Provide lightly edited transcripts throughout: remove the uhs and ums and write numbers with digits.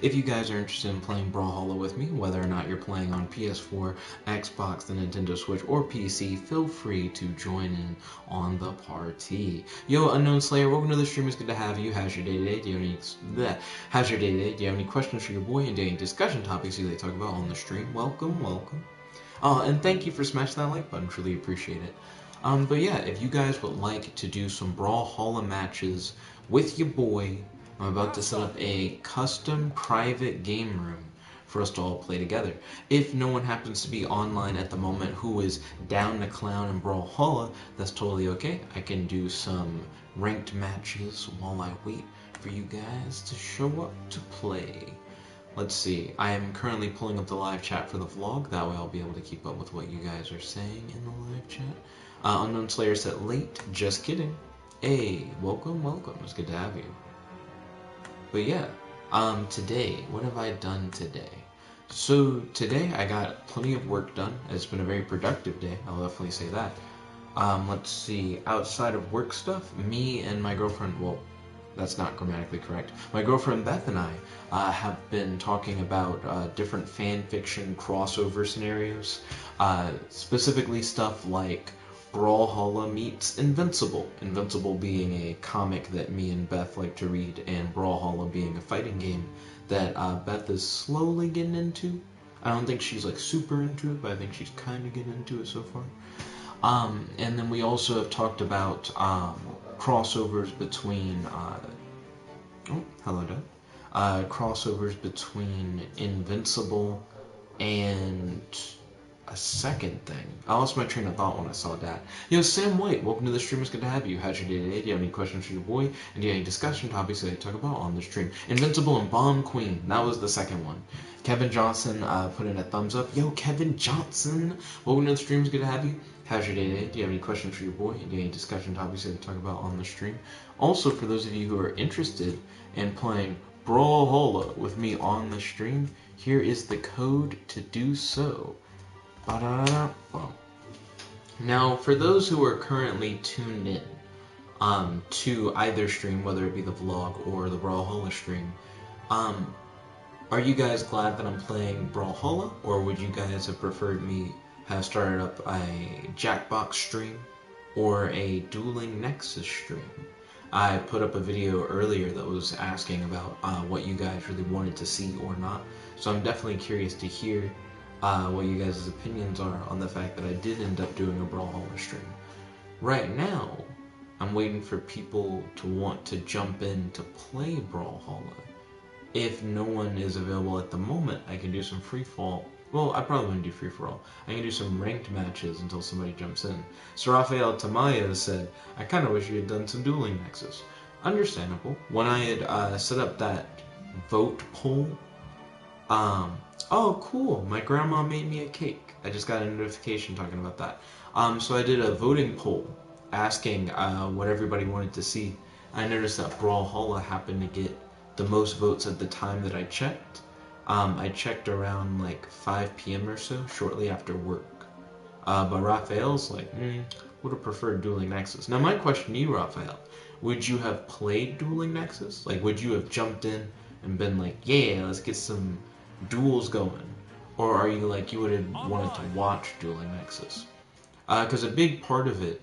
If you guys are interested in playing Brawlhalla with me, whether or not you're playing on PS4, Xbox, the Nintendo Switch, or PC, feel free to join in on the party. Yo, Unknown Slayer, welcome to the stream. It's good to have you. How's your day today? Do you have any questions for your boy and any discussion topics you'd like to talk about on the stream? Welcome. And thank you for smashing that like button. Truly appreciate it. But yeah, if you guys would like to do some Brawlhalla matches with your boy, I'm about to set up a custom private game room for us to all play together. If no one happens to be online at the moment who is down to clown in Brawlhalla, that's totally okay. I can do some ranked matches while I wait for you guys to show up to play. Let's see, I am currently pulling up the live chat for the vlog, that way I'll be able to keep up with what you guys are saying in the live chat. Unknown Slayer said late, just kidding. Hey, welcome, it's good to have you. But yeah, today, what have I done today? So today I got plenty of work done. It's been a very productive day, I'll definitely say that. Let's see, outside of work stuff, me and my girlfriend, well, that's not grammatically correct. My girlfriend Beth and I have been talking about different fan fiction crossover scenarios, specifically stuff like Brawlhalla meets Invincible. Invincible being a comic that me and Beth like to read, and Brawlhalla being a fighting game that Beth is slowly getting into. I don't think she's like super into it, but I think she's kind of getting into it so far. And then we also have talked about crossovers between crossovers between Invincible and a second thing. I lost my train of thought when I saw that. Yo, Sam White, welcome to the stream. It's good to have you. How's your day today? Do you have any questions for your boy? And do you have any discussion topics that I talk about on the stream? Invincible and Bomb Queen. That was the second one. Kevin Johnson put in a thumbs up. Yo, Kevin Johnson, welcome to the stream. It's good to have you. How's your day today? Do you have any questions for your boy? And do you have any discussion topics that I talk about on the stream? Also, for those of you who are interested in playing Brawlhalla with me on the stream, here is the code to do so. Well, now, for those who are currently tuned in to either stream, whether it be the vlog or the Brawlhalla stream, are you guys glad that I'm playing Brawlhalla, or would you guys have preferred me have started up a Jackbox stream or a Dueling Nexus stream? I put up a video earlier that was asking about what you guys really wanted to see or not, so I'm definitely curious to hear what you guys' opinions are on the fact that I did end up doing a Brawlhalla stream. Right now, I'm waiting for people to want to jump in to play Brawlhalla. If no one is available at the moment, I can do some free-fall. Well, I probably wouldn't do free-for-all. I can do some ranked matches until somebody jumps in. So Rafael Tamayo said, I kind of wish you had done some Dueling Nexus. Understandable. When I had set up that vote poll, oh, cool. My grandma made me a cake. I just got a notification talking about that. So I did a voting poll asking what everybody wanted to see. I noticed that Brawlhalla happened to get the most votes at the time that I checked. I checked around like 5 p.m. or so, shortly after work. But Raphael's like, would have preferred Dueling Nexus. Now my question to you, Raphael, would you have played Dueling Nexus? Like, would you have jumped in and been like, yeah, let's get some duels going? Or are you like, you would have wanted to watch Dueling Nexus? Because a big part of it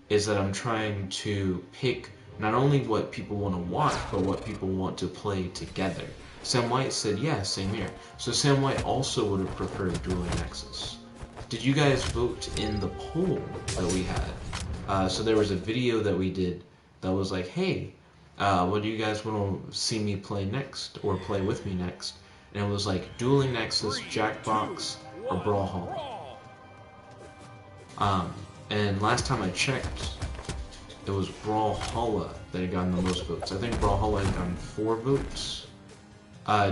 is that I'm trying to pick not only what people want to watch, but what people want to play together. Sam White said, yeah, same here. So Sam White also would have preferred Dueling Nexus. Did you guys vote in the poll that we had? So there was a video that we did that was like, hey, what do you guys want to see me play next, or play with me next? And it was like Dueling Nexus, Jackbox, or Brawlhalla. And last time I checked, it was Brawlhalla that had gotten the most votes. I think Brawlhalla had gotten 4 votes.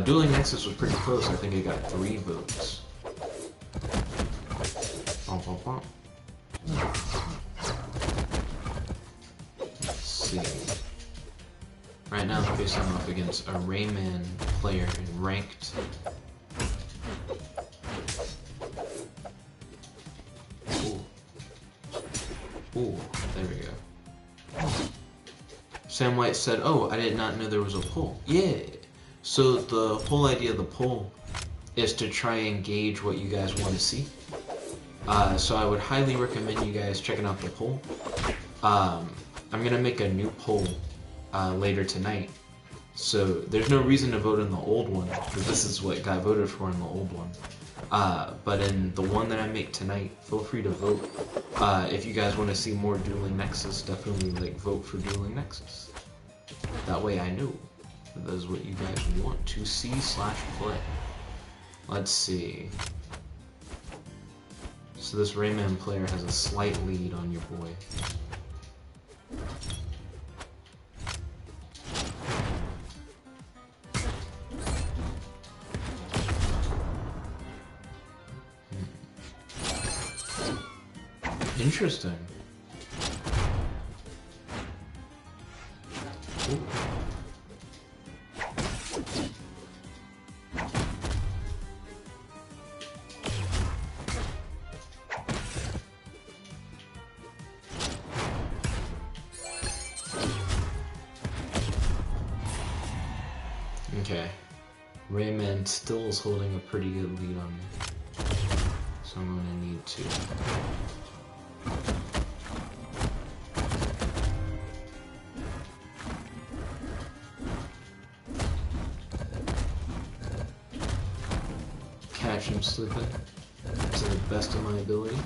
Dueling Nexus was pretty close. I think it got 3 votes. Let's see. Right now I'm facing off against a Rayman player in ranked. Ooh, there we go. Sam White said, oh, I did not know there was a poll. Yeah, So the whole idea of the poll is to try and gauge what you guys want to see. So I would highly recommend you guys checking out the poll. I'm gonna make a new poll later tonight. So there's no reason to vote in the old one, because this is what got voted for in the old one. But in the one that I make tonight, feel free to vote. If you guys want to see more Dueling Nexus, definitely like vote for Dueling Nexus. That way I know that is what you guys want to see/play. Let's see. So this Rayman player has a slight lead on your boy. Interesting. Ooh. Okay. Rayman still is holding a pretty good lead on me. So I'm going to need to... catch him slipping to the best of my ability.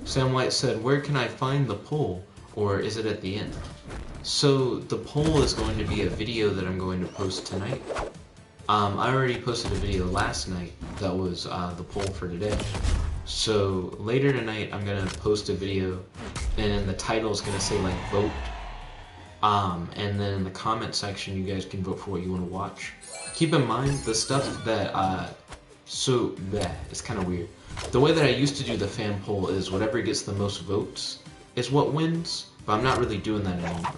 Sam White said, where can I find the poll? Or is it at the end? So the poll is going to be a video that I'm going to post tonight. I already posted a video last night that was the poll for today. So later tonight I'm going to post a video and the title is going to say like vote. And then in the comment section you guys can vote for what you want to watch. Keep in mind the stuff that it's kind of weird. The way that I used to do the fan poll is whatever gets the most votes is what wins, but I'm not really doing that anymore.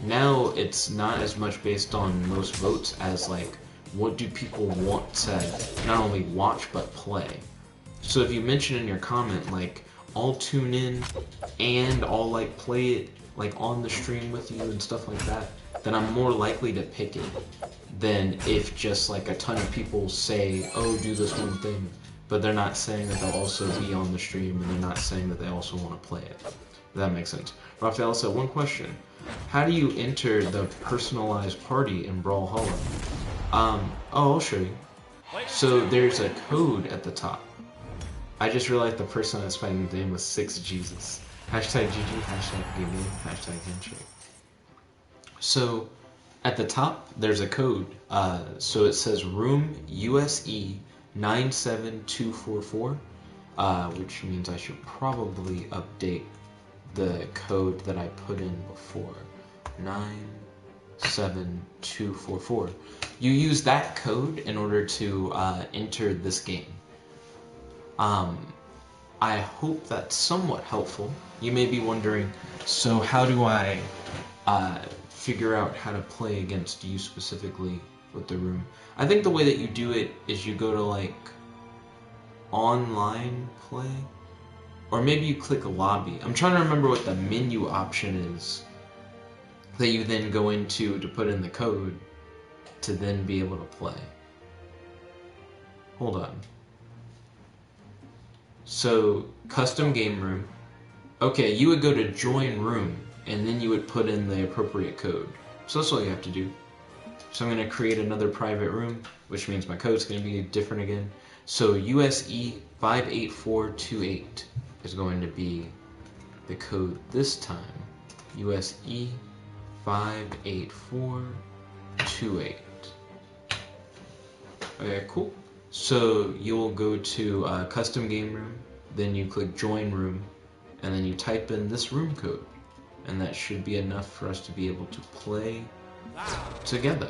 Now it's not as much based on most votes as like what do people want to not only watch but play. So if you mention in your comment like I'll tune in and I'll like play it like on the stream with you and stuff like that, then I'm more likely to pick it than if just like a ton of people say, oh, do this one thing, but they're not saying that they'll also be on the stream and they're not saying that they also want to play it. If that makes sense. Raphael said, one question. How do you enter the personalized party in Brawlhalla? I'll show you. So there's a code at the top. I just realized the person I was fighting the name was 6Jesus. Hashtag GG, hashtag gaming, hashtag handshake. So at the top, there's a code. So it says room USE 97244, which means I should probably update the code that I put in before. 97244. You use that code in order to enter this game. I hope that's somewhat helpful. You may be wondering, so how do I figure out how to play against you specifically with the room? I think the way that you do it is you go to like online play, or maybe you click lobby. I'm trying to remember what the menu option is that you then go into to put in the code to then be able to play. Hold on. So custom game room. Okay, you would go to join room and then you would put in the appropriate code. So that's all you have to do. So I'm going to create another private room, which means my code's going to be different again. So USE 58428 is going to be the code this time. USE 58428. Okay, cool. So you'll go to custom game room, then you click join room, and then you type in this room code. And that should be enough for us to be able to play together.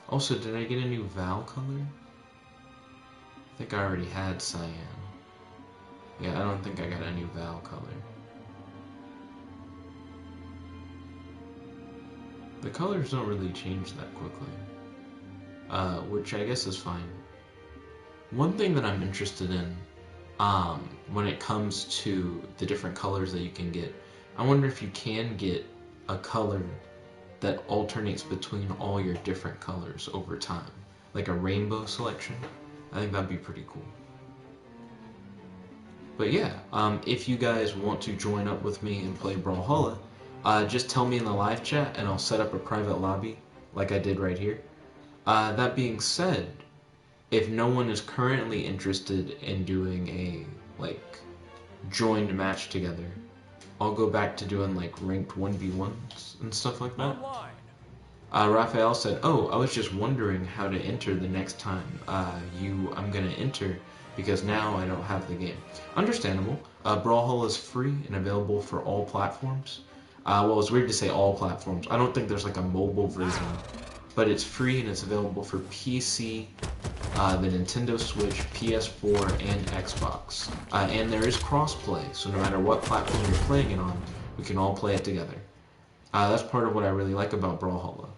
Also, did I get a new Val color? I think I already had cyan. Yeah, I don't think I got a new Val color. The colors don't really change that quickly, which I guess is fine. One thing that I'm interested in when it comes to the different colors that you can get, I wonder if you can get a color that alternates between all your different colors over time. Like a rainbow selection. I think that'd be pretty cool. But yeah, if you guys want to join up with me and play Brawlhalla, just tell me in the live chat and I'll set up a private lobby like I did right here. That being said, if no one is currently interested in doing a joined match together, I'll go back to doing like ranked 1v1s and stuff like that. Raphael said, "Oh, I was just wondering how to enter the next time I'm gonna enter, because now I don't have the game." Understandable. Brawlhalla is free and available for all platforms. Well, it's weird to say all platforms. I don't think there's like a mobile version, but it's free and it's available for PC, the Nintendo Switch, PS4, and Xbox. And there is crossplay, so no matter what platform you're playing it on, we can all play it together. That's part of what I really like about Brawlhalla.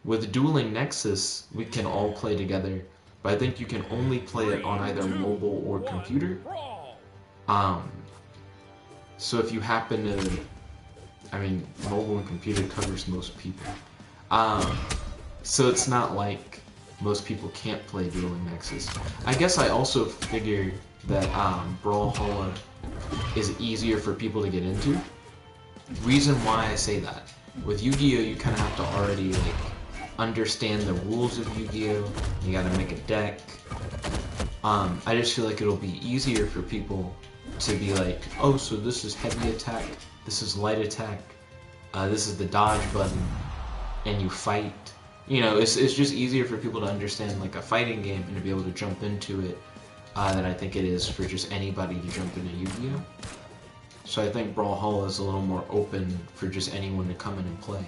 With Dueling Nexus, we can all play together, but I think you can only play it on either mobile or computer. So if you happen to, mobile and computer covers most people. So it's not like most people can't play Dueling Nexus. I guess I also figured that Brawlhalla is easier for people to get into. Reason why I say that, with Yu-Gi-Oh! You kind of have to already understand the rules of Yu-Gi-Oh! You gotta make a deck. I just feel like it'll be easier for people to be like, oh, so this is heavy attack, this is light attack, this is the dodge button, and you fight. You know, it's just easier for people to understand like a fighting game and to be able to jump into it than I think it is for just anybody to jump into Yu-Gi-Oh! So I think Brawlhalla is a little more open for just anyone to come in and play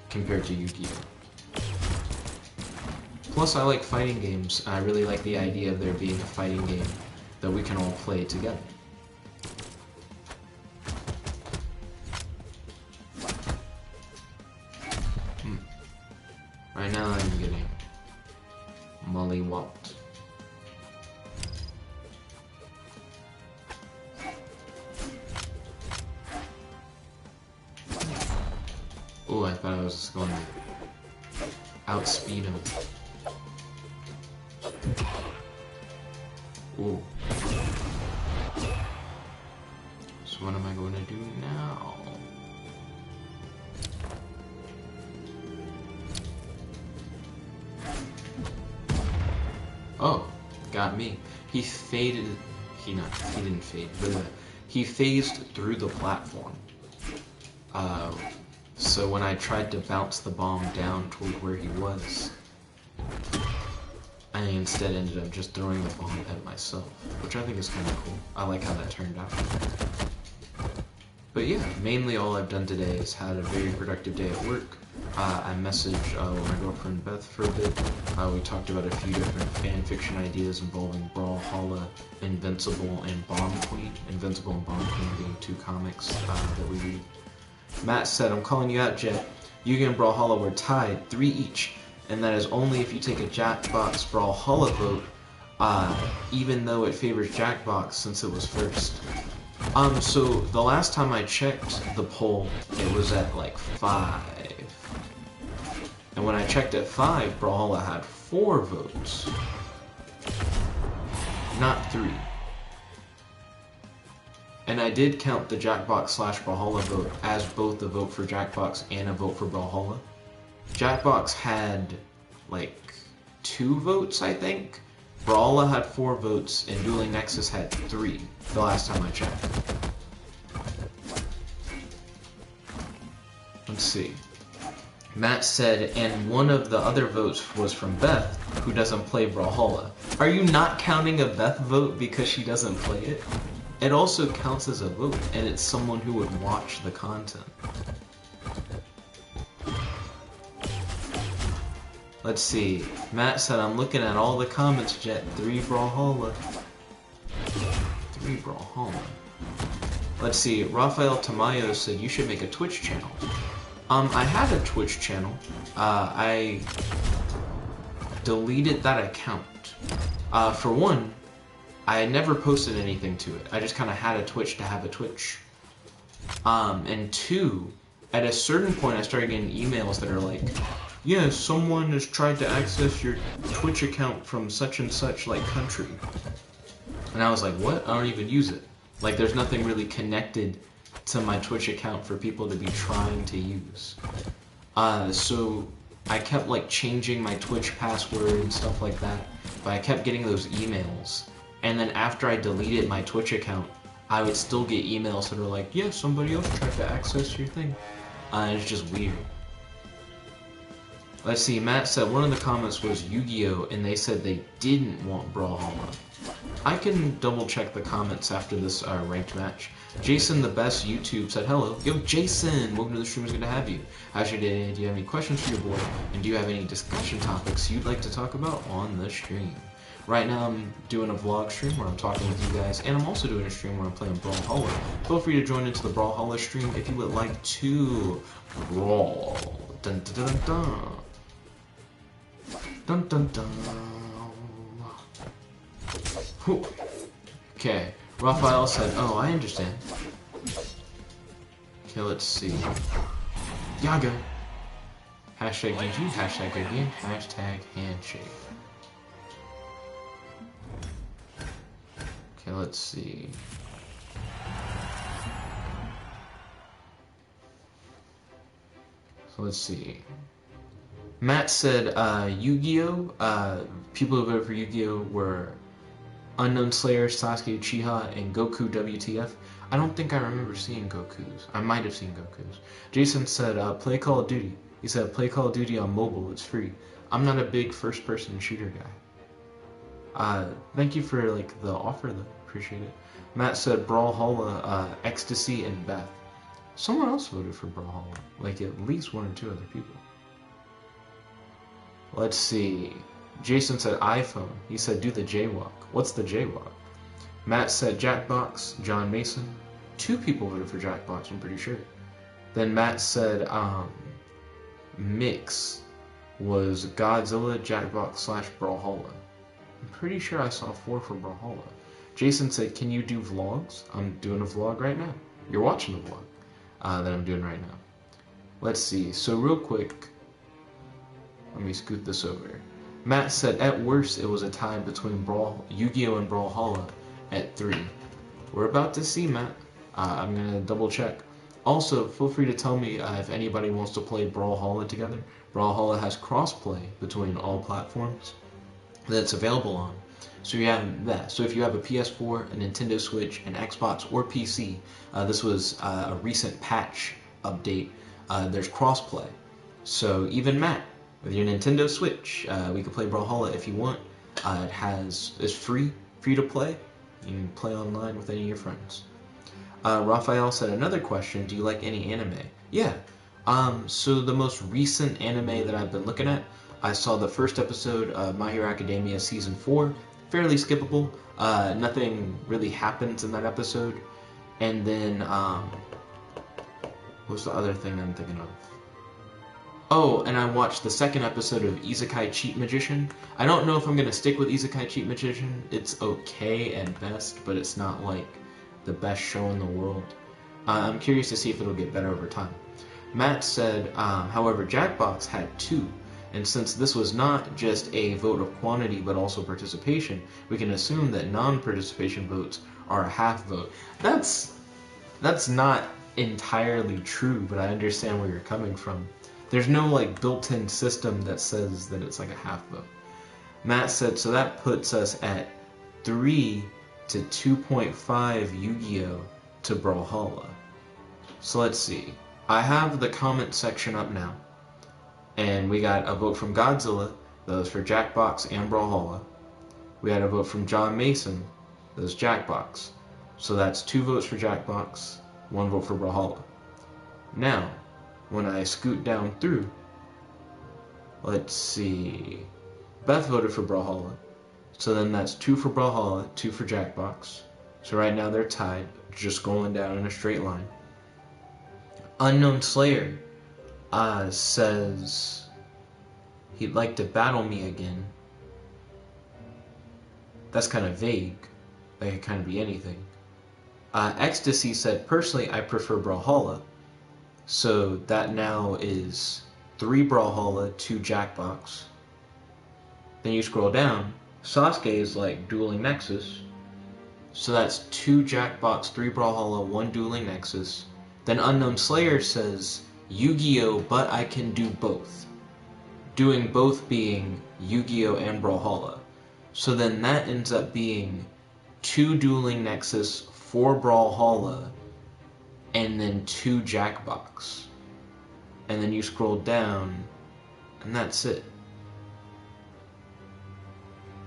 compared to Yu-Gi-Oh! Plus, I like fighting games. I really like the idea of there being a fighting game that we can all play together. Right now I'm getting mollywopped. Oh, I thought I was going to outspeed him. Ooh. So what am I going to do now? Oh, got me. He faded. He didn't fade. He phased through the platform. So when I tried to bounce the bomb down toward where he was, I instead ended up just throwing the bomb at myself, which I think is kind of cool. I like how that turned out. But yeah, mainly all I've done today is had a very productive day at work. I messaged my girlfriend Beth for a bit. We talked about a few different fan fiction ideas involving Brawlhalla, Invincible, and Bomb Queen. Invincible and Bomb Queen being two comics that we read. Matt said, "I'm calling you out, Jet. Yu-Gi and Brawlhalla were tied, 3 each, and that is only if you take a Jackbox Brawlhalla vote, even though it favors Jackbox since it was first." So the last time I checked the poll, it was at like 5. And when I checked at 5, Brawlhalla had 4 votes. Not 3. And I did count the Jackbox/Brawlhalla vote as both a vote for Jackbox and a vote for Brawlhalla. Jackbox had like 2 votes, I think. Brawlhalla had 4 votes, and Dueling Nexus had 3 the last time I checked. Let's see. Matt said, and one of the other votes was from Beth, who doesn't play Brawlhalla. Are you not counting a Beth vote because she doesn't play it? It also counts as a vote, and it's someone who would watch the content. Let's see. Matt said, I'm looking at all the comments, Jet. 3 Brawlhalla. 3 Brawlhalla. Let's see. Rafael Tamayo said, you should make a Twitch channel. I had a Twitch channel. I deleted that account. For one, I had never posted anything to it. I just kind of had a Twitch to have a Twitch. And 2, at a certain point, I started getting emails that are like, yeah, someone has tried to access your Twitch account from such and such, like, country. And I was like, what? I don't even use it. Like, there's nothing really connected to my Twitch account for people to be trying to use. So I kept, like, changing my Twitch password and stuff like that. But I kept getting those emails. And then after I deleted my Twitch account, I would still get emails that are like, yeah, somebody else tried to access your thing. It's just weird. Let's see, Matt said one of the comments was Yu-Gi-Oh! And they said they didn't want Brawlhalla. I can double check the comments after this ranked match. Jason, the best YouTube, said hello. Yo, Jason, welcome to the stream. It's good to have you. How's your day? Do you have any questions for your boy? And do you have any discussion topics you'd like to talk about on the stream? Right now I'm doing a vlog stream where I'm talking with you guys, and I'm also doing a stream where I'm playing Brawlhalla. Feel free to join into the Brawlhalla stream if you would like to brawl. Dun dun dun dun. Dun dun dun. Whew. Okay, Raphael said, oh, I understand. Okay, let's see. Yaga. Hashtag GG, hashtag good game, hashtag handshake. Okay, let's see. So let's see. Matt said Yu-Gi-Oh! People who voted for Yu-Gi-Oh! Were Unknown Slayer, Sasuke Uchiha, and Goku WTF. I don't think I remember seeing Goku's. I might have seen Goku's. Jason said play Call of Duty. He said play Call of Duty on mobile, it's free. I'm not a big first-person shooter guy. Thank you for like the offer though, appreciate it. Matt said Brawlhalla, Ecstasy, and Beth. Someone else voted for Brawlhalla, like at least one or two other people. Let's see. Jason said iPhone. He said do the jaywalk. What's the jaywalk? Matt said Jackbox, John Mason. 2 people voted for Jackbox, I'm pretty sure. Then Matt said Mix was Godzilla, Jackbox / Brawlhalla. I'm pretty sure I saw 4 for Brawlhalla. Jason said, can you do vlogs? I'm doing a vlog right now. You're watching the vlog that I'm doing right now. Let's see. So real quick, let me scoot this over. Matt said, at worst, it was a tie between Yu-Gi-Oh! And Brawlhalla at 3. We're about to see, Matt. I'm going to double check. Also, feel free to tell me if anybody wants to play Brawlhalla together. Brawlhalla has crossplay between all platforms that it's available on. So you have that. So if you have a PS4, a Nintendo Switch, an Xbox, or PC, this was a recent patch update. There's crossplay. So even Matt, with your Nintendo Switch, we can play Brawlhalla if you want. It's free to play. You can play online with any of your friends. Raphael said another question. Do you like any anime? Yeah. So the most recent anime that I've been looking at, I saw the first episode of My Hero Academia Season 4. Fairly skippable. Nothing really happens in that episode. And then, what's the other thing I'm thinking of? Oh, and I watched the second episode of Isekai Cheat Magician. I don't know if I'm going to stick with Isekai Cheat Magician. It's okay at best, but it's not like the best show in the world. I'm curious to see if it'll get better over time. Matt said, however, Jackbox had 2. And since this was not just a vote of quantity but also participation, we can assume that non-participation votes are a half vote. That's not entirely true, but I understand where you're coming from. There's no like built-in system that says that it's like a half vote. Matt said, so that puts us at 3 to 2.5 Yu-Gi-Oh! To Brawlhalla. So let's see. I have the comment section up now. And we got a vote from Godzilla, that was for Jackbox and Brawlhalla. We had a vote from John Mason, that was Jackbox. So that's 2 votes for Jackbox, 1 vote for Brawlhalla. Now, when I scoot down through, let's see. Beth voted for Brawlhalla. So then that's 2 for Brawlhalla, 2 for Jackbox. So right now they're tied, just going down in a straight line. Unknown Slayer says he'd like to battle me again. That's kind of vague. That could kind of be anything. Ecstasy said, personally, I prefer Brawlhalla. So that now is 3 Brawlhalla, 2 Jackbox. Then you scroll down, Sasuke is like Dueling Nexus. So that's 2 Jackbox, 3 Brawlhalla, 1 Dueling Nexus. Then Unknown Slayer says Yu-Gi-Oh! But I can do both. Doing both being Yu-Gi-Oh! And Brawlhalla. So then that ends up being 2 Dueling Nexus, 4 Brawlhalla, and then 2 Jackbox. And then you scroll down, and that's it.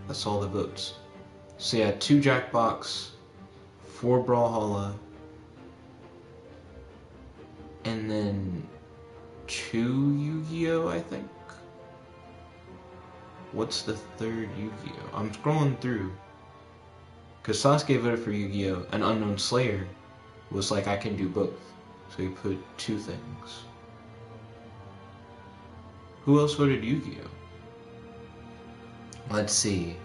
That's all the votes. So yeah, 2 Jackbox, 4 Brawlhalla, and then 2 Yu-Gi-Oh! I think? What's the third Yu-Gi-Oh? I'm scrolling through. Because Sasuke voted for Yu-Gi-Oh! And Unknown Slayer was like, I can do both. So he put 2 things. Who else voted Yu-Gi-Oh? Let's see.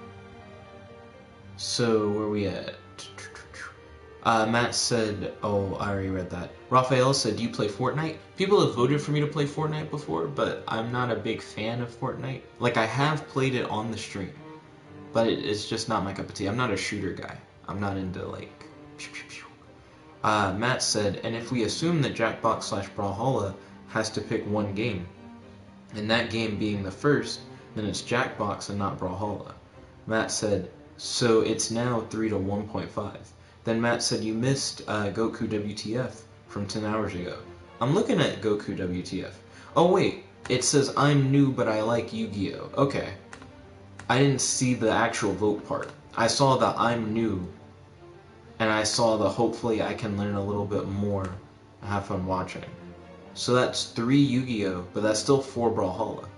So, where are we at? Matt said, oh, I already read that. Raphael said, do you play Fortnite? People have voted for me to play Fortnite before, but I'm not a big fan of Fortnite. Like, I have played it on the stream, but it's just not my cup of tea. I'm not a shooter guy. I'm not into, like, pew, pew, pew. Matt said, and if we assume that Jackbox/Brawlhalla has to pick one game, and that game being the first, then it's Jackbox and not Brawlhalla. Matt said, so it's now 3 to 1.5. Then Matt said, you missed Goku WTF from 10 hours ago. I'm looking at Goku WTF. Oh wait, it says I'm new but I like Yu-Gi-Oh! Okay. I didn't see the actual vote part. I saw the I'm new, and I saw the hopefully I can learn a little bit more and have fun watching. So that's 3 Yu-Gi-Oh! But that's still 4 Brawlhalla.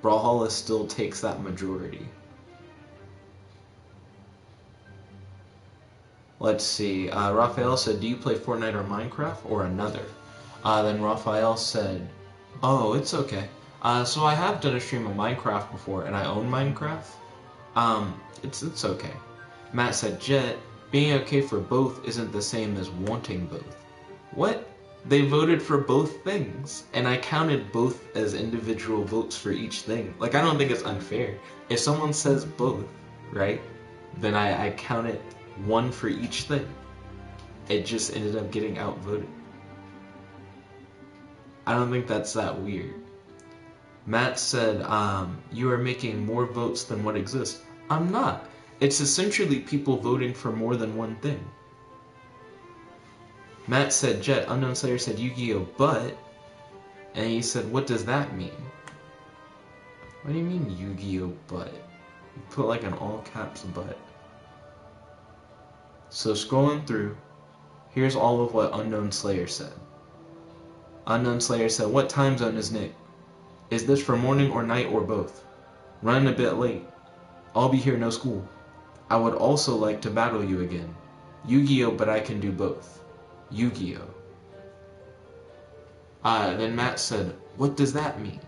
Brawlhalla still takes that majority. Let's see, Raphael said, do you play Fortnite or Minecraft or another? Then Raphael said, oh, it's okay. So I have done a stream of Minecraft before, and I own Minecraft. It's okay. Matt said, Jet, being okay for both isn't the same as wanting both. What? They voted for both things, and I counted both as individual votes for each thing. Like, I don't think it's unfair. If someone says both, right, then I count it one for each thing. It just ended up getting outvoted. I don't think that's that weird. Matt said, you are making more votes than what exists. I'm not. It's essentially people voting for more than one thing. Matt said, Jet, Unknown Slayer said Yu-Gi-Oh! But, and he said, what does that mean? What do you mean Yu-Gi-Oh! But? You put like an all caps but. So scrolling through, here's all of what Unknown Slayer said. Unknown Slayer said, what time zone is Nick? Is this for morning or night or both? Running a bit late. I'll be here, no school. I would also like to battle you again. Yu-Gi-Oh! But I can do both. Yu-Gi-Oh! Then Matt said, what does that mean?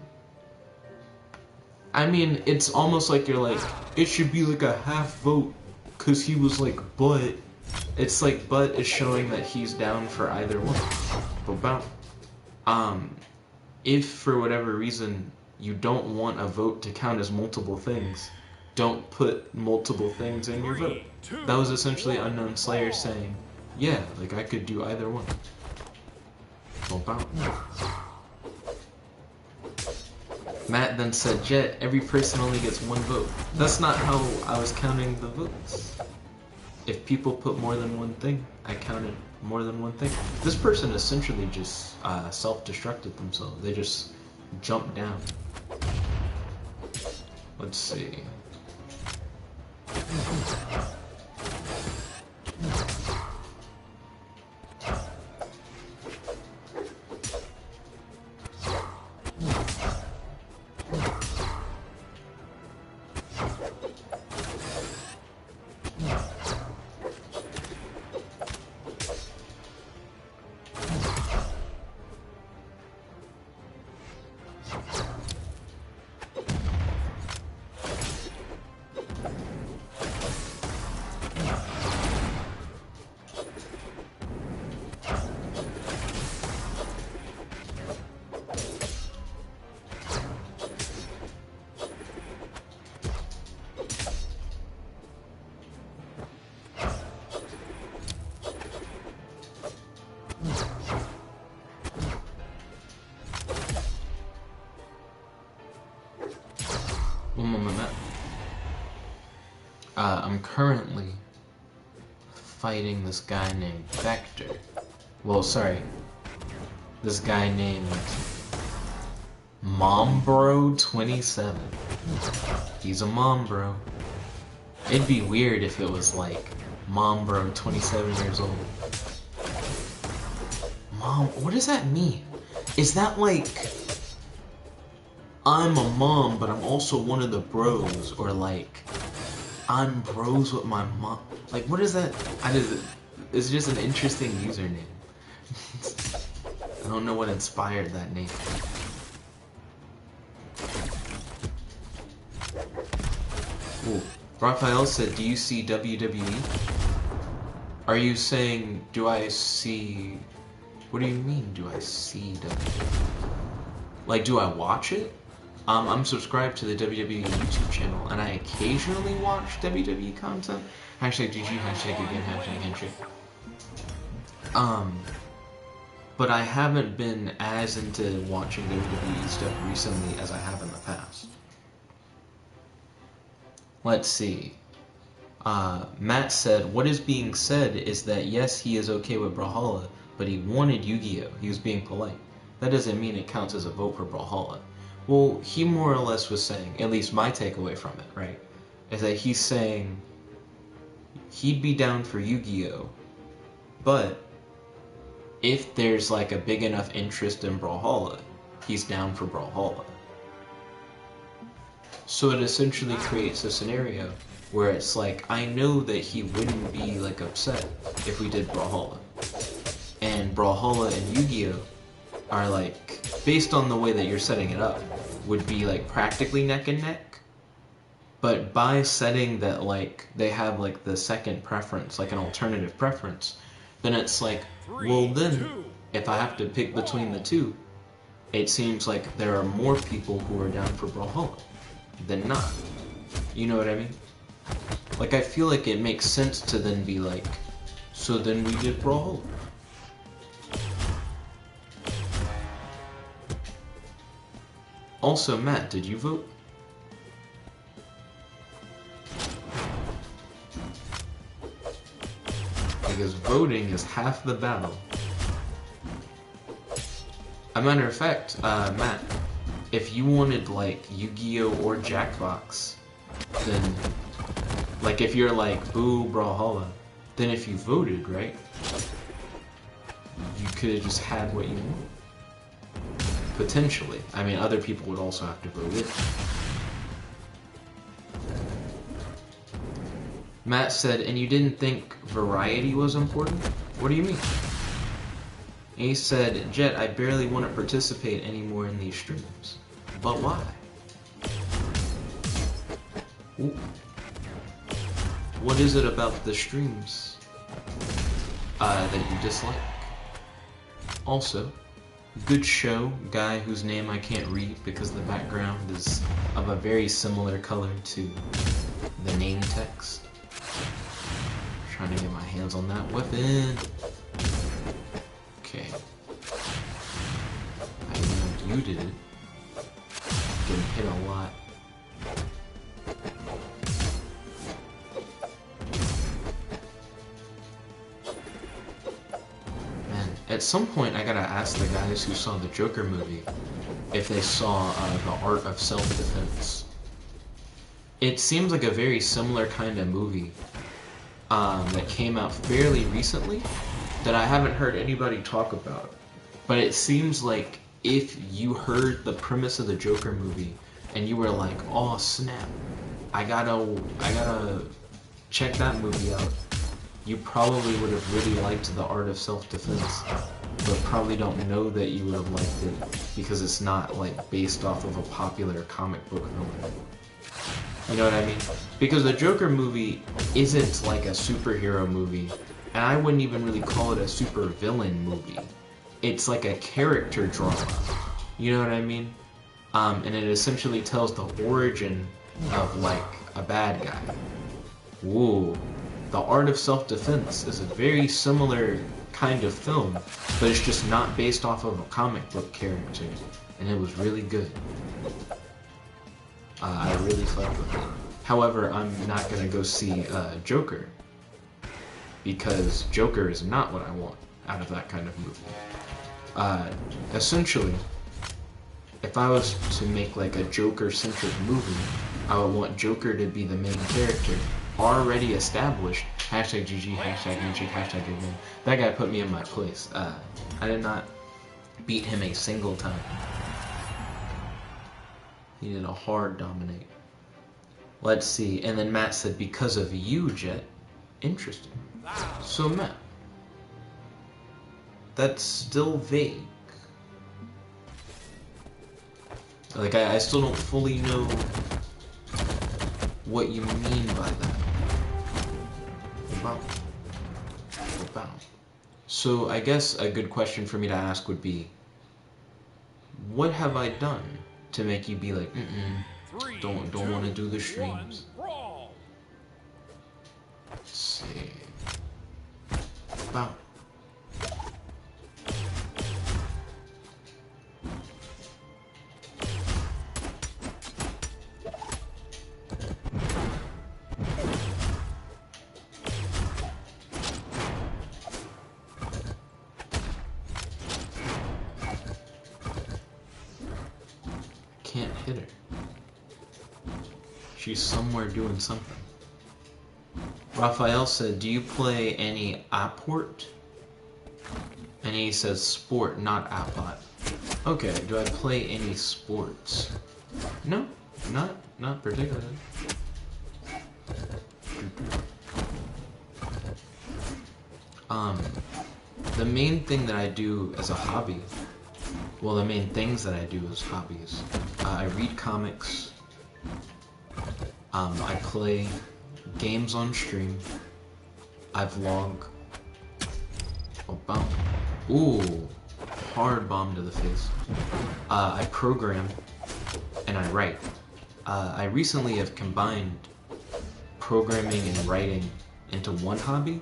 I mean, it's almost like you're like, it should be like a half vote, cause he was like, but. It's like, but is showing that he's down for either one. If for whatever reason you don't want a vote to count as multiple things, don't put multiple things in your vote. That was essentially Unknown Slayer saying, yeah, like I could do either one. Matt then said, Jet, every person only gets one vote. That's not how I was counting the votes. If people put more than one thing, I counted more than one thing. This person essentially just self-destructed themselves. They just jumped down. Let's see. moment, Matt. I'm currently fighting this guy named Vector. Well, sorry. This guy named Mombro27. He's a mom bro. It'd be weird if it was like Mombro 27 years old. Mom, what does that mean? Is that like I'm a mom, but I'm also one of the bros, or like I'm bros with my mom? Like, what is that? It's just an interesting username. I don't know what inspired that name. Ooh. Raphael said, do you see WWE? Are you saying, do I see... What do you mean, do I see WWE? Like, do I watch it? I'm subscribed to the WWE YouTube channel, and I occasionally watch WWE content. Hashtag GG, hashtag again, hashtag handshake. But I haven't been as into watching WWE stuff recently as I have in the past. Let's see. Matt said, what is being said is that yes, he is okay with Brawlhalla, but he wanted Yu-Gi-Oh! He was being polite. That doesn't mean it counts as a vote for Brawlhalla. Well, he more or less was saying, at least my takeaway from it, right, is that he's saying he'd be down for Yu-Gi-Oh! But if there's like a big enough interest in Brawlhalla, he's down for Brawlhalla. So it essentially creates a scenario where it's like, I know that he wouldn't be like upset if we did Brawlhalla. And Brawlhalla and Yu-Gi-Oh! Are like, based on the way that you're setting it up, would be like practically neck and neck. But by setting that like they have like the second preference, like an alternative preference, then it's like, well then, if I have to pick between the two, it seems like there are more people who are down for Brawlhalla than not. You know what I mean? Like, I feel like it makes sense to then be like, so then we did Brawlhalla. Also, Matt, did you vote? Because voting is half the battle. A matter of fact, Matt, if you wanted like Yu-Gi-Oh! Or Jackbox, then, like if you're like, boo, Brawlhalla, then if you voted, right, you could have just had what you want. Potentially. I mean, other people would also have to vote it. Matt said, and you didn't think variety was important? What do you mean? And he said, Jet, I barely want to participate anymore in these streams. But why? Ooh. What is it about the streams that you dislike? Also, good show, guy whose name I can't read because the background is of a very similar color to the name text. Trying to get my hands on that weapon. Okay. I know you did it. Getting hit a lot. At some point, I gotta ask the guys who saw the Joker movie if they saw The Art of Self-Defense. It seems like a very similar kind of movie that came out fairly recently that I haven't heard anybody talk about. But it seems like if you heard the premise of the Joker movie and you were like, oh snap, I gotta check that movie out, you probably would have really liked The Art of Self-Defense, but probably don't know that you would have liked it because it's not like based off of a popular comic book film. You know what I mean? Because the Joker movie isn't like a superhero movie, and I wouldn't even really call it a super villain movie. It's like a character drama. You know what I mean? And it essentially tells the origin of like a bad guy. Whoa. The Art of Self-Defense is a very similar kind of film, but it's just not based off of a comic book character, and it was really good. I really fucked with it. However, I'm not gonna go see Joker, because Joker is not what I want out of that kind of movie. Essentially, if I was to make like a Joker-centric movie, I would want Joker to be the main character, already established. Hashtag GG, hashtag handshake, hashtag good man. That guy put me in my place. I did not beat him a single time. He did a hard dominate. Let's see. And then Matt said, because of you, Jet. Interesting. So Matt, that's still vague. Like, I still don't fully know what you mean by that. Wow. Wow. So I guess a good question for me to ask would be, what have I done to make you be like, don't want to do the streams? Let's see. Wow. Can't hit her. She's somewhere doing something. Raphael said, do you play any apport? And he says sport, not appot. Okay, do I play any sports? No, not particularly. The main thing that I do as a hobby, well, the main things that I do as hobbies, I read comics, I play games on stream, I vlog. Oh, bomb. Ooh, hard bomb to the face. I program, and I write. I recently have combined programming and writing into one hobby,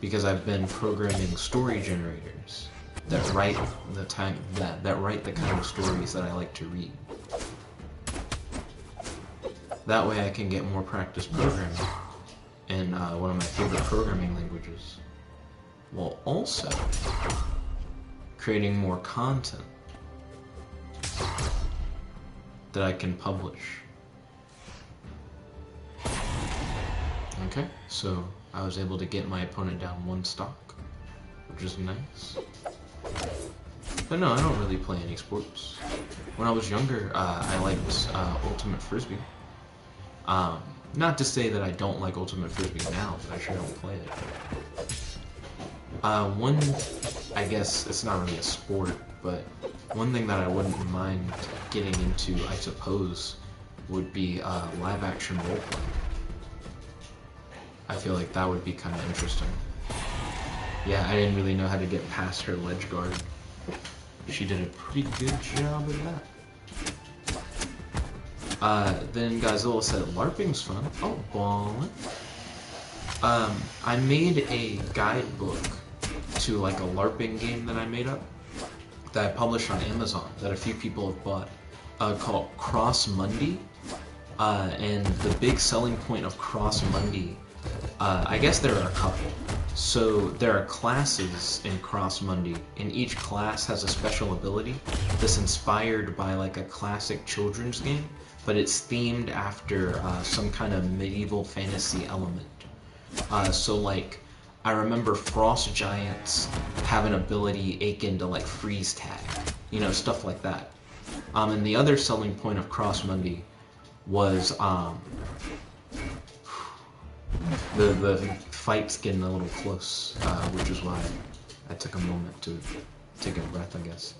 because I've been programming story generators that write the kind of stories that I like to read. That way I can get more practice programming in one of my favorite programming languages, while also creating more content that I can publish. Okay, so I was able to get my opponent down one stock, which is nice. But no, I don't really play any sports. When I was younger, I liked Ultimate Frisbee. Not to say that I don't like Ultimate Frisbee now, but I sure don't play it. One, I guess it's not really a sport, but one thing that I wouldn't mind getting into, I suppose, would be live action roleplay. I feel like that would be kind of interesting. Yeah, I didn't really know how to get past her ledge guard. She did a pretty good job of that. Then Godzilla said, LARPing's fun. Oh, ballin'. I made a guidebook to like a LARPing game that I made up, that I published on Amazon, that a few people have bought, called Cross Mundi. And the big selling point of Cross Mundi, I guess there are a couple. So there are classes in Cross Mundi, and each class has a special ability that's inspired by like a classic children's game, but it's themed after some kind of medieval fantasy element. So like, I remember Frost Giants have an ability akin to like freeze tag, you know, stuff like that. And the other selling point of Cross Mundi was the fight's getting a little close, which is why I took a moment to take a breath, I guess.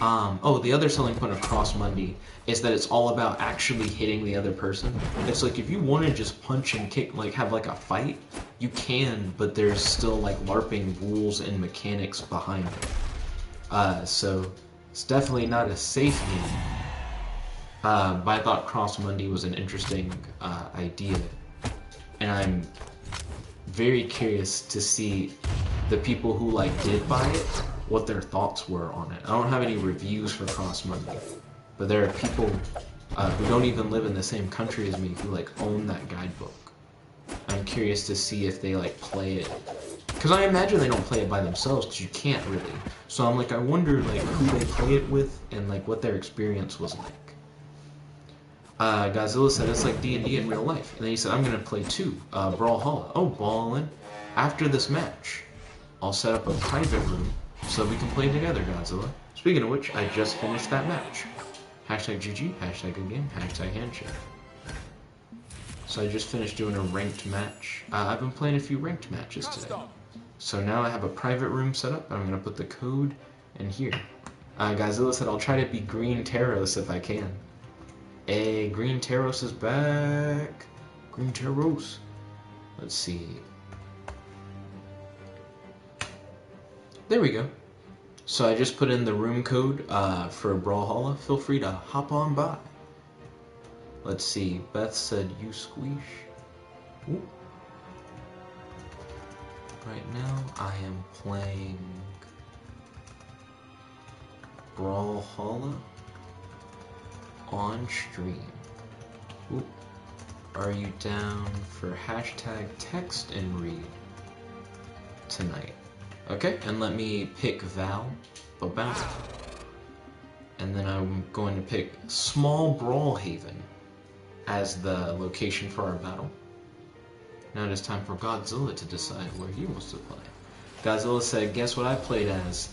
Oh, the other selling point of Cross Mundi is that it's all about actually hitting the other person. It's like, if you want to just punch and kick, like have like a fight, you can, but there's still like LARPing rules and mechanics behind it. So it's definitely not a safe game. But I thought Cross Mundi was an interesting idea, and I'm very curious to see the people who like did buy it, what their thoughts were on it. I don't have any reviews for Cross Mundi, but there are people who don't even live in the same country as me, who like own that guidebook. I'm curious to see if they like play it, because I imagine they don't play it by themselves, because you can't really. So I'm like, I wonder like who they play it with and like what their experience was like. Godzilla said it's like D&D in real life, and then he said I'm gonna play too, Brawlhalla. Oh, ballin'. After this match, I'll set up a private room so we can play together, Godzilla. Speaking of which, I just finished that match. Hashtag GG, hashtag good game, hashtag handshake. So I just finished doing a ranked match. I've been playing a few ranked matches today. So now I have a private room set up, and I'm going to put the code in here. Godzilla said I'll try to be Green Taros if I can. Hey, Green Taros is back. Green Taros. Let's see. There we go. So I just put in the room code for Brawlhalla. Feel free to hop on by. Let's see. Beth said you squeeze. Ooh. Right now I am playing Brawlhalla on stream. Ooh. Are you down for hashtag text and read tonight? Okay, and let me pick Val, Bobow. And then I'm going to pick Small Brawlhaven as the location for our battle. Now it is time for Godzilla to decide where he wants to play. Godzilla said, guess what I played as?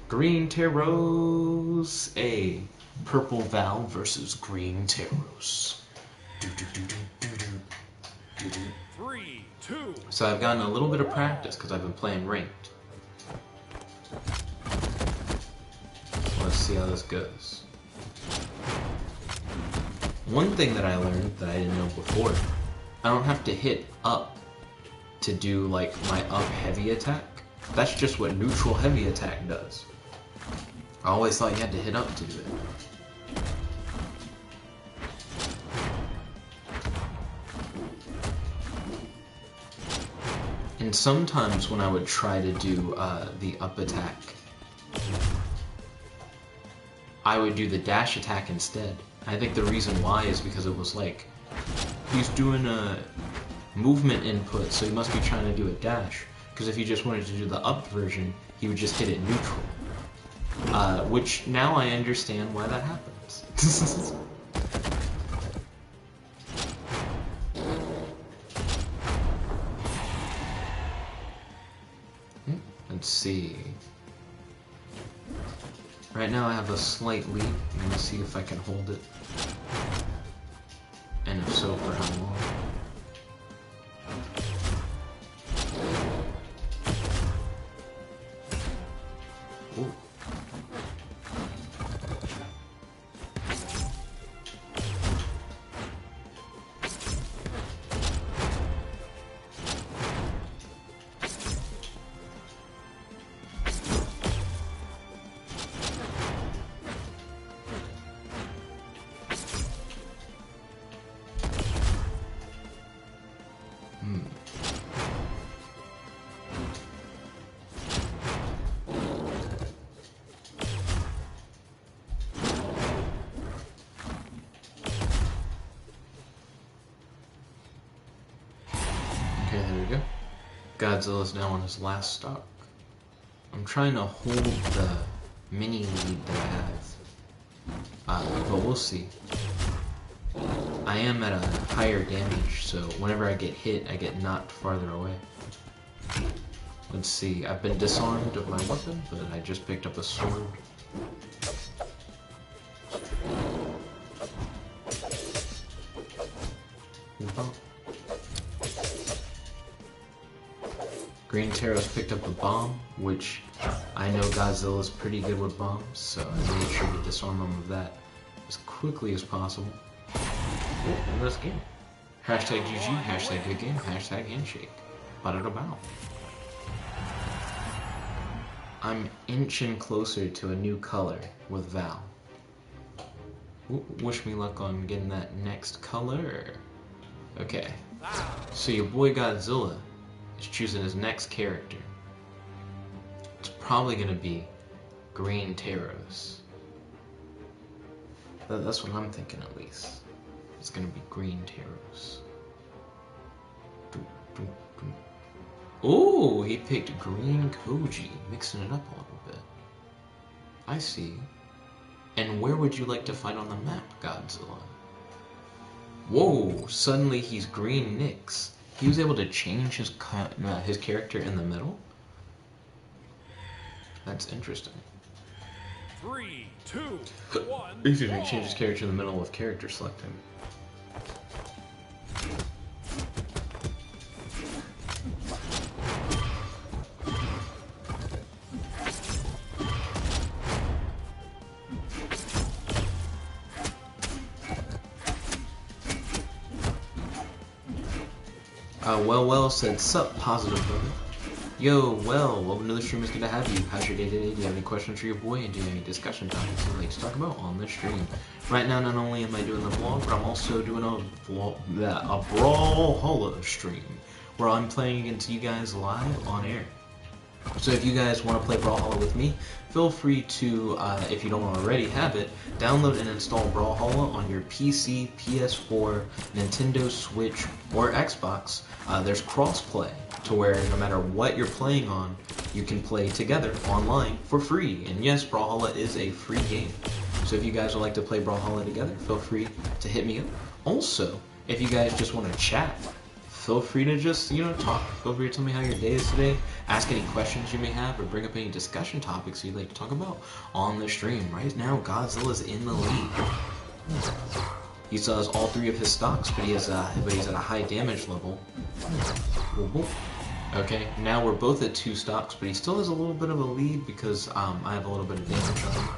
Green Taros. A Purple Val versus Green Taros. 3, 2. So I've gotten a little bit of practice because I've been playing ranked. Let's see how this goes. One thing that I learned that I didn't know before, I don't have to hit up to do like my up heavy attack. That's just what neutral heavy attack does. I always thought you had to hit up to do it. And sometimes when I would try to do the up attack, I would do the dash attack instead. I think the reason why is because it was like, he's doing a movement input, so he must be trying to do a dash. Because if he just wanted to do the up version, he would just hit it neutral. Which now I understand why that happens. Let's see. Right now I have a slight lead. I'm gonna see if I can hold it. And if so, for how long. Ooh. Okay, there we go. Godzilla's now on his last stock. I'm trying to hold the mini lead that I have, but we'll see. I am at a higher damage, so whenever I get hit, I get knocked farther away. Let's see, I've been disarmed of my weapon, but I just picked up a sword. Green Taros picked up a bomb, which I know Godzilla's pretty good with bombs, so I made sure to disarm him of that as quickly as possible. And let's game. Hashtag GG, hashtag good game, hashtag handshake. Ba-da-da-bow. I'm inching closer to a new color with Val. Wish me luck on getting that next color. Okay, so your boy Godzilla is choosing his next character. It's probably gonna be Green Taros. That's what I'm thinking at least. It's gonna be green Taros. Ooh, he picked green Koji, mixing it up a little bit. I see. And where would you like to fight on the map, Godzilla? Whoa, suddenly he's green Nyx. He was able to change his character in the middle? That's interesting. 3, 2, 1. Excuse me, change his character in the middle of character selecting. Well, said sup, positive brother. Yo, welcome to the stream, it's good to have you. How's your day today? Do you have any questions for your boy? And do you have any discussion topics you'd like to talk about on the stream? Right now, not only am I doing the vlog, but I'm also doing a Brawlhalla stream, where I'm playing against you guys live on air. So if you guys want to play Brawlhalla with me, feel free to, if you don't already have it, download and install Brawlhalla on your PC, PS4, Nintendo Switch, or Xbox. There's crossplay, to where no matter what you're playing on, you can play together online for free. And yes, Brawlhalla is a free game. So if you guys would like to play Brawlhalla together, feel free to hit me up. Also, if you guys just want to chat, feel free to just, talk. Feel free to tell me how your day is today, ask any questions you may have, or bring up any discussion topics you'd like to talk about on the stream. Right now, Godzilla's in the lead. He still has all 3 of his stocks, but he's at a high damage level. Okay, now we're both at 2 stocks, but he still has a little bit of a lead because I have a little bit of damage on him.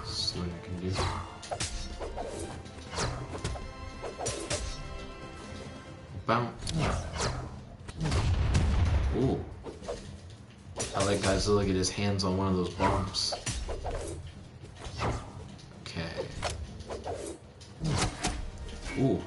See what I can do. Bounce. Ooh. I like Godzilla get his hands on one of those bombs. Okay. Ooh.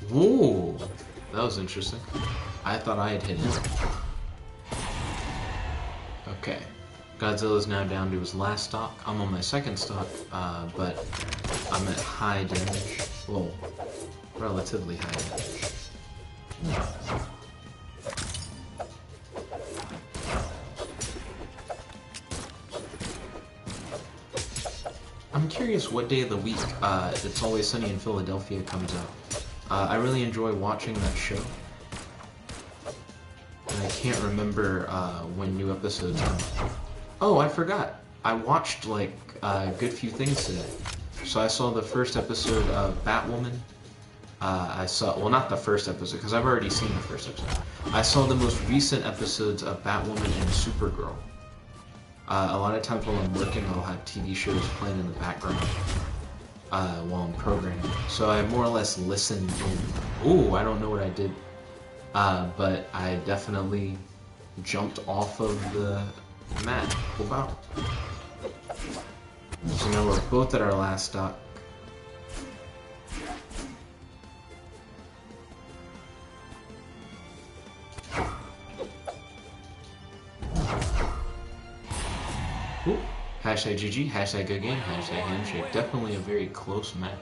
Whoa, that was interesting. I thought I had hit him. Okay, Godzilla's now down to his last stock. I'm on my second stock, but I'm at high damage. Well, relatively high damage. I'm curious what day of the week It's Always Sunny in Philadelphia comes out. I really enjoy watching that show. And I can't remember when new episodes come out. Oh, I forgot. I watched, like, a good few things today. So I saw the first episode of Batwoman. Well, not the first episode, because I've already seen the first episode. I saw the most recent episodes of Batwoman and Supergirl. A lot of times while I'm working, I'll have TV shows playing in the background while I'm programming. So I more or less listened in. Ooh, I don't know what I did. But I definitely jumped off of the mat. Wow. So now we're both at our last stock. Ooh. Hashtag GG, hashtag good game, hashtag handshake. Definitely a very close match.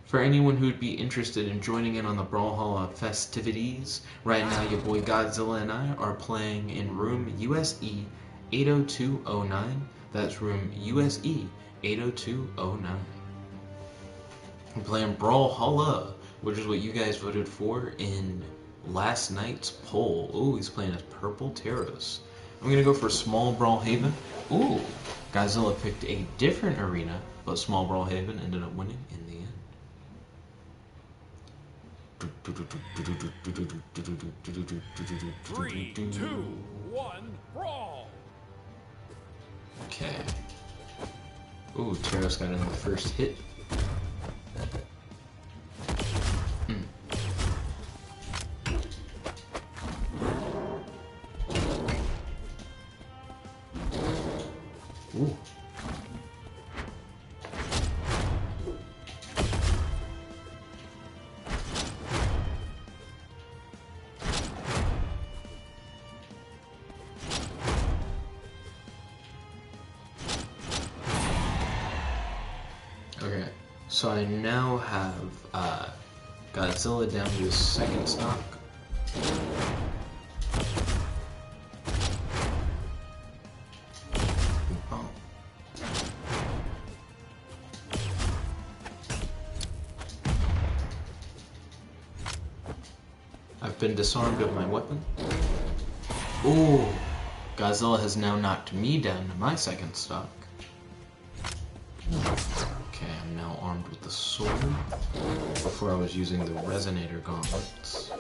For anyone who'd be interested in joining in on the Brawlhalla festivities, right now your boy Godzilla and I are playing in room USE 80209. That's room USE 80209. We're playing Brawlhalla, which is what you guys voted for in last night's poll. Ooh, he's playing as Purple Taros. I'm gonna go for Small Brawlhaven. Ooh, Godzilla picked a different arena, but Small Brawlhaven ended up winning in the end. 3, 2, 1, brawl! Okay. Ooh, Teros got in the first hit. Ooh. Okay, so I now have Godzilla down to his second stock. Oh. I've been disarmed of my weapon. Ooh, Godzilla has now knocked me down to my second stock. Okay, I'm now armed with the sword. Before I was using the resonator gauntlets.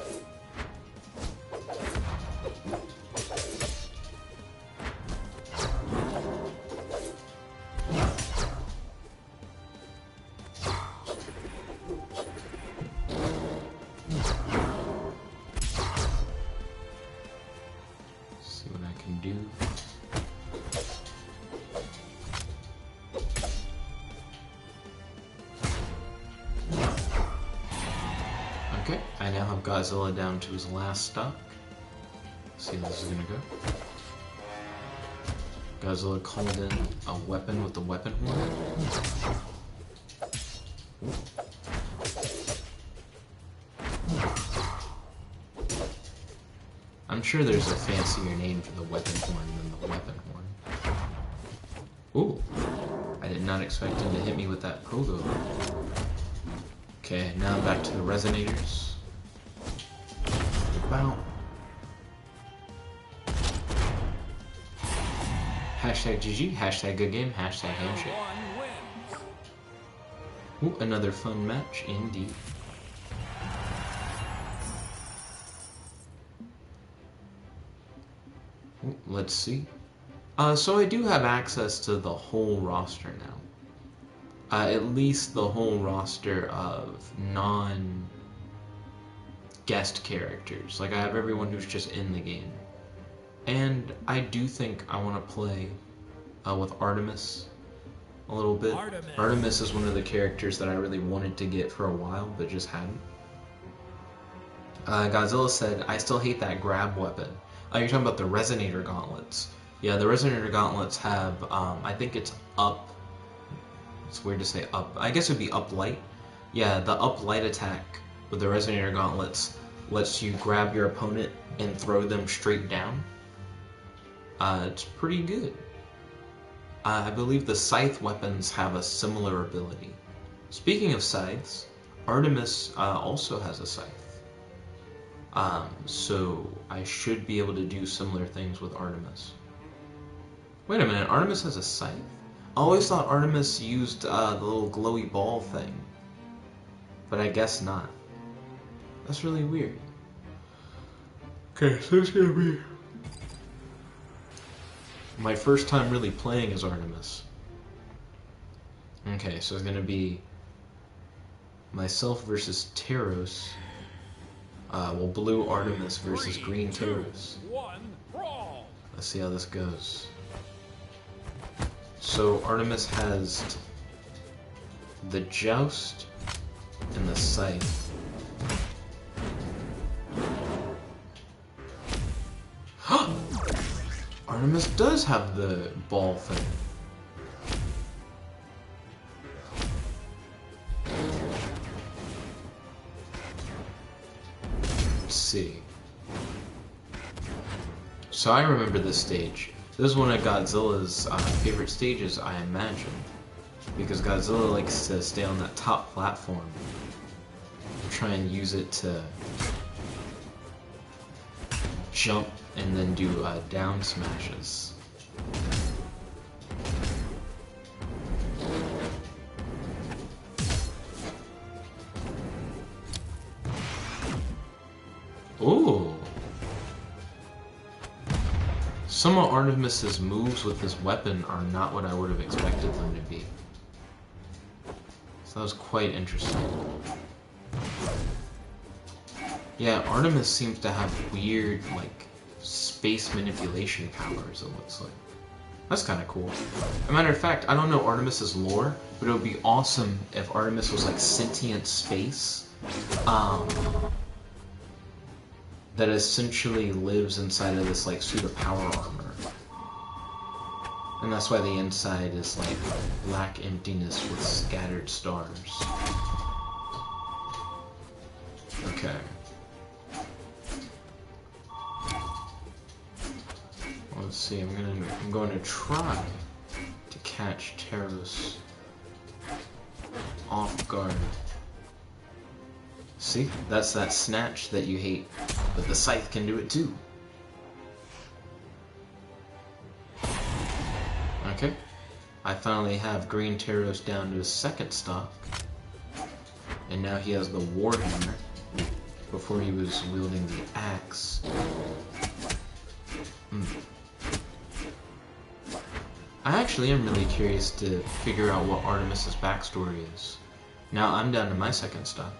See what I can do. Okay, I now have Godzilla down to his last stock. Let's see how this is gonna go. Godzilla called in a weapon with the weapon horn. I'm sure there's a fancier name for the weapon horn than the weapon horn. Ooh, I did not expect him to hit me with that pogo. Okay, now back to the resonators. Bow. Hashtag GG, hashtag good game, hashtag handshake. Ooh, another fun match indeed. Ooh, let's see. So I do have access to the whole roster now. At least the whole roster of non-guest characters. Like, I have everyone who's just in the game. And I do think I want to play with Artemis a little bit. Artemis is one of the characters that I really wanted to get for a while, but just hadn't. Godzilla said, I still hate that grab weapon. Oh, you're talking about the Resonator Gauntlets. Yeah, the Resonator Gauntlets have, I think it's up. It's weird to say up. I guess it would be up light. Yeah, the up light attack with the Resonator Gauntlets lets you grab your opponent and throw them straight down. It's pretty good. I believe the scythe weapons have a similar ability. Speaking of scythes, Artemis also has a scythe. So I should be able to do similar things with Artemis. Wait a minute, Artemis has a scythe? I always thought Artemis used the little glowy ball thing. But I guess not. That's really weird. Okay, so it's gonna be my first time really playing as Artemis. Okay, so it's gonna be myself versus Teros. Well, blue Artemis versus green Teros. Let's see how this goes. So Artemis has the joust and the scythe. Artemis does have the ball thing. Let's see. So I remember this stage. This is one of Godzilla's favorite stages, I imagine. Because Godzilla likes to stay on that top platform. Try and use it to jump and then do down smashes. Ooh! Some of Artemis's moves with this weapon are not what I would have expected them to be. that was quite interesting. Yeah, Artemis seems to have weird, like, space manipulation powers, it looks like. That's kind of cool. As a matter of fact, I don't know Artemis's lore, but it would be awesome if Artemis was like sentient space, that essentially lives inside of this like suit of power armor. And that's why the inside is like black emptiness with scattered stars. Okay. Let's see, I'm going to try to catch Terros off guard. See? That's that snatch that you hate, but the scythe can do it too. Okay. I finally have Green Terros down to his second stock. And now he has the Warhammer. Before he was wielding the axe. I actually am really curious to figure out what Artemis's backstory is. Now I'm down to my second stock.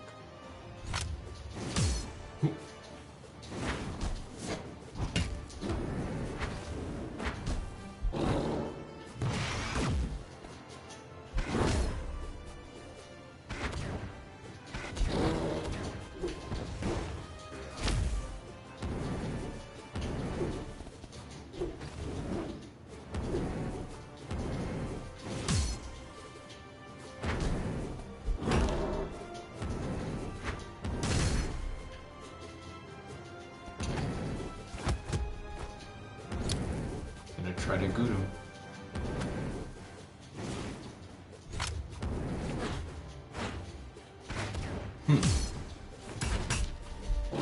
Try to goot him.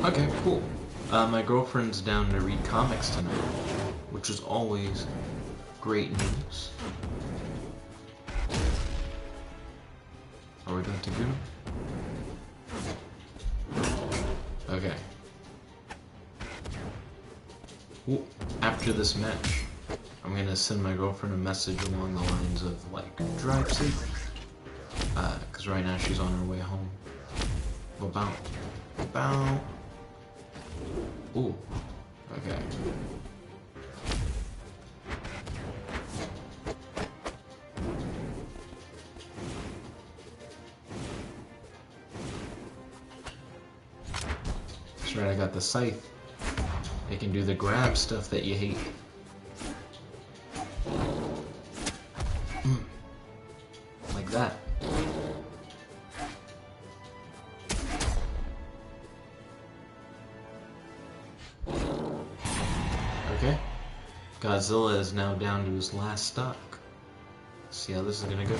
Okay, cool. My girlfriend's down to read comics tonight, which is always great news. Are we about to goot him? Okay. Well, after this match, I'm gonna send my girlfriend a message along the lines of, like, drive safe. Cause right now she's on her way home. About. Ooh. Okay. That's right, I got the scythe. It can do the grab stuff that you hate. Like that. Okay. Godzilla is now down to his last stock. Let's see how this is gonna go.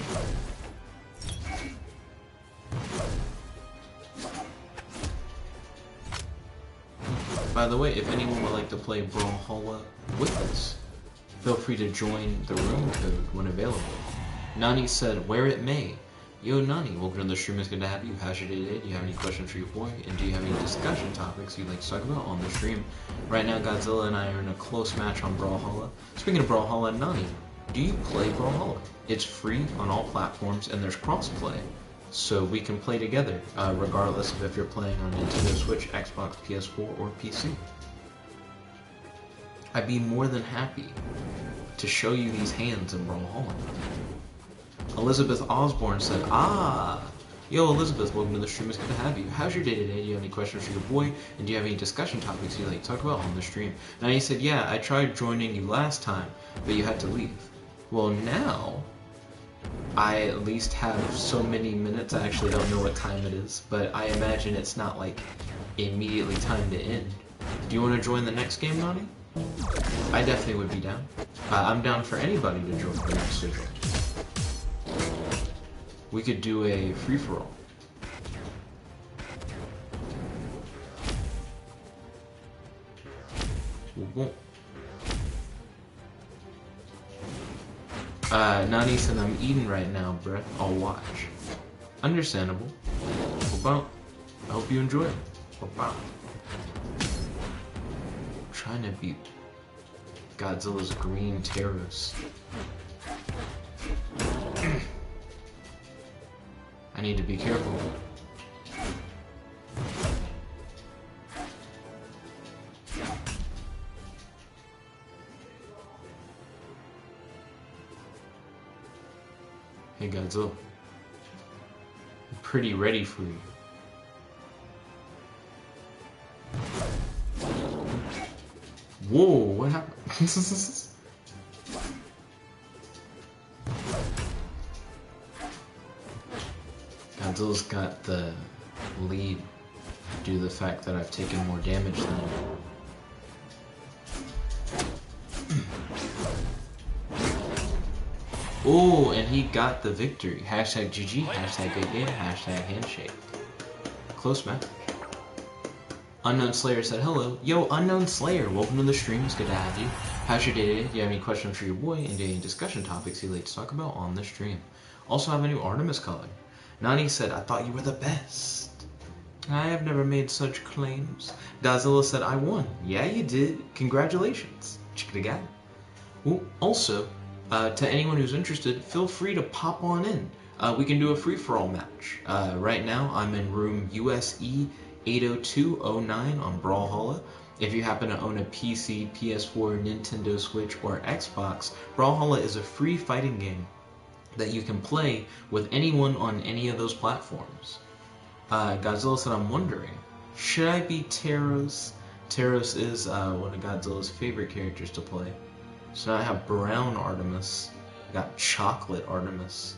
By the way, if anyone would like to play Brawlhalla with us, feel free to join the room code when available. Nani said, "Where it may." Yo, Nani, welcome to the stream. It's good to have you. How's your day today? Do you have any questions for your boy? And do you have any discussion topics you'd like to talk about on the stream? Right now, Godzilla and I are in a close match on Brawlhalla. Speaking of Brawlhalla, Nani, do you play Brawlhalla? It's free on all platforms, and there's crossplay. So we can play together, regardless of if you're playing on Nintendo Switch, Xbox, PS4, or PC. I'd be more than happy to show you these hands in Brawlhalla. Elizabeth Osborne said, yo, Elizabeth, welcome to the stream. It's good to have you. How's your day today? Do you have any questions for your boy? And do you have any discussion topics you'd like to talk about on the stream? Now he said, yeah, I tried joining you last time, but you had to leave. Well, now I at least have so many minutes. I actually don't know what time it is, but I imagine it's not like immediately time to end. Do you want to join the next game, Nani? I definitely would be down. I'm down for anybody to join the next video. We could do a free-for-all. Nani said, I'm eating right now, bruh. I'll watch. Understandable. Well, I hope you enjoy it. Well, trying to beat Godzilla's Green Terros. I need to be careful. Hey Godzilla, I'm pretty ready for you. Whoa, what happened? Godzilla's got the lead due to the fact that I've taken more damage than him. Oh, and he got the victory. Hashtag GG, hashtag good game, hashtag handshake. Close match. Unknown Slayer said, hello. Yo, Unknown Slayer, welcome to the stream. It's good to have you. How's your day today? Do you have any questions for your boy? And any discussion topics you'd like to talk about on the stream? Also have a new Artemis color. Nani said, I thought you were the best. I have never made such claims. Godzilla said, I won. Yeah, you did. Congratulations. Check it out. Well, also, to anyone who's interested, feel free to pop on in. We can do a free-for-all match. Right now, I'm in room USE 80209 on Brawlhalla. If you happen to own a PC, PS4, Nintendo Switch, or Xbox, Brawlhalla is a free fighting game that you can play with anyone on any of those platforms. Godzilla said, I'm wondering, should I be Taros? Taros is one of Godzilla's favorite characters to play. So now I have brown Artemis, I got chocolate Artemis.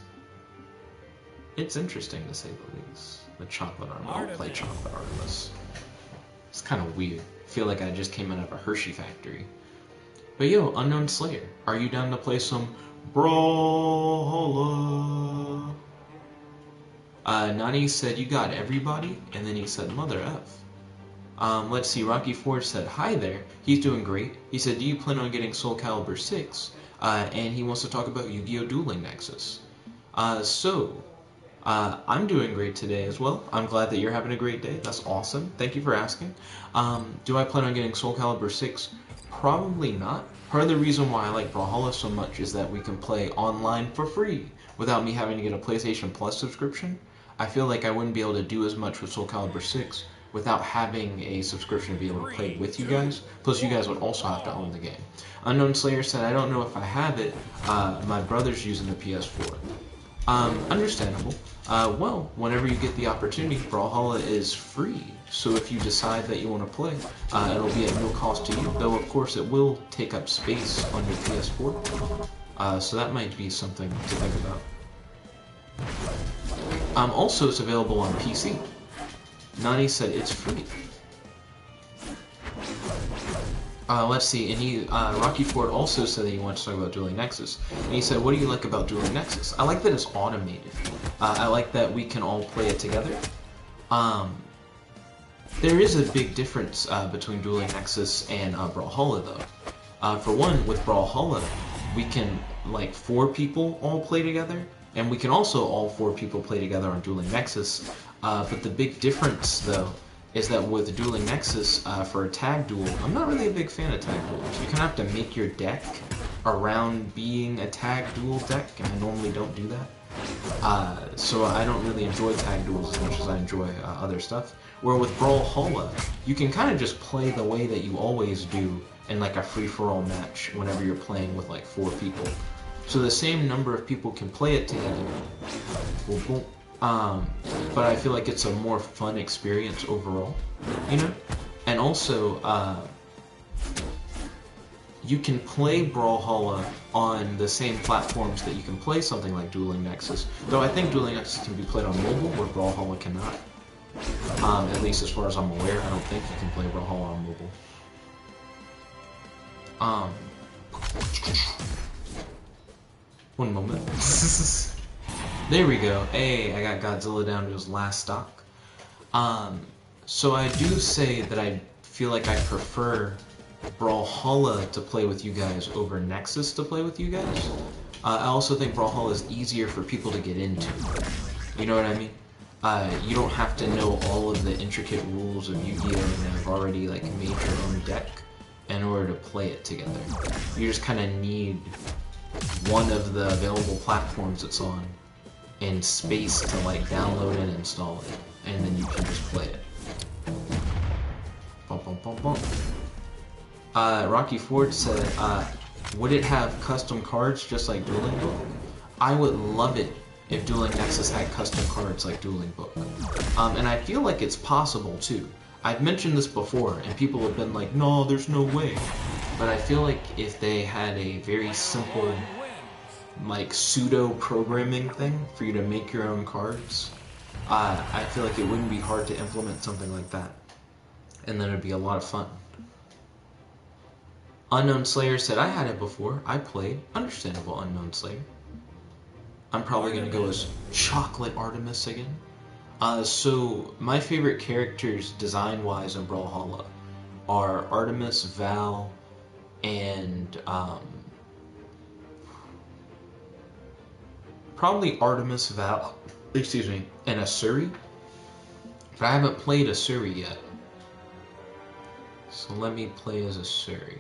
It's interesting to say the least. The chocolate Artemis. I'll play chocolate Artemis. It's kind of weird. I feel like I just came out of a Hershey factory. But yo, Unknown Slayer, are you down to play some Brawlhalla? Nani said, you got everybody? And then he said, mother F. Let's see, Rocky Ford said, hi there. He's doing great. He said, do you plan on getting Soul Calibur 6? And he wants to talk about Yu-Gi-Oh! Dueling Nexus. I'm doing great today as well. I'm glad that you're having a great day. That's awesome. Thank you for asking. Do I plan on getting Soul Calibur 6? Probably not. Part of the reason why I like Brawlhalla so much is that we can play online for free without me having to get a PlayStation Plus subscription. I feel like I wouldn't be able to do as much with Soul Calibur 6 without having a subscription to be able to play with you guys. Plus, you guys would also have to own the game. Unknown Slayer said, I don't know if I have it. My brother's using the PS4. Understandable. Well, whenever you get the opportunity, Brawlhalla is free. So if you decide that you want to play, it'll be at no cost to you. Though, of course, it will take up space on your PS4. So that might be something to think about. Also, it's available on PC. Nani said it's free. Let's see, and Rocky Ford also said that he wants to talk about Dueling Nexus. And he said, what do you like about Dueling Nexus? I like that it's automated. I like that we can all play it together. There is a big difference between Dueling Nexus and Brawlhalla, though. For one, with Brawlhalla, we can, 4 people all play together, and we can also all 4 people play together on Dueling Nexus. But the big difference, though, is that with Dueling Nexus, for a tag duel, I'm not really a big fan of tag duels. You kind of have to make your deck around being a tag duel deck, and I normally don't do that. So I don't really enjoy tag duels as much as I enjoy other stuff. Where with Brawlhalla, you can kind of just play the way that you always do in a free-for-all match whenever you're playing with 4 people. So the same number of people can play it together. Boom, boom. But I feel like it's a more fun experience overall, you know? And also, you can play Brawlhalla on the same platforms that you can play something like Dueling Nexus. Though I think Dueling Nexus can be played on mobile, where Brawlhalla cannot. At least as far as I'm aware, I don't think you can play Brawlhalla on mobile. One moment. There we go. Hey, I got Godzilla down to his last stock. So I do say that I feel like I prefer Brawlhalla to play with you guys over Nexus to play with you guys. I also think Brawlhalla is easier for people to get into. You know what I mean? You don't have to know all of the intricate rules of Yu-Gi-Oh! And have already made your own deck in order to play it together. You just kind of need one of the available platforms it's on and space to like download and install it, and then you can just play it. Bum, bum, bum, bum. Rocky Ford said, would it have custom cards just like Dueling Book? I would love it if Dueling Nexus had custom cards like Dueling Book. And I feel like it's possible too. I've mentioned this before, and people have been like, no, there's no way. But I feel like if they had a very simple, like, pseudo-programming thing for you to make your own cards, I feel like it wouldn't be hard to implement something like that. And then it'd be a lot of fun. Unknown Slayer said, I had it before. I played. Understandable, Unknown Slayer. I'm probably going to go as Chocolate Artemis again. So my favorite characters design-wise in Brawlhalla are Artemis, Val, and probably Artemis, Val, excuse me, and Asuri. But I haven't played Asuri yet. So let me play as Asuri.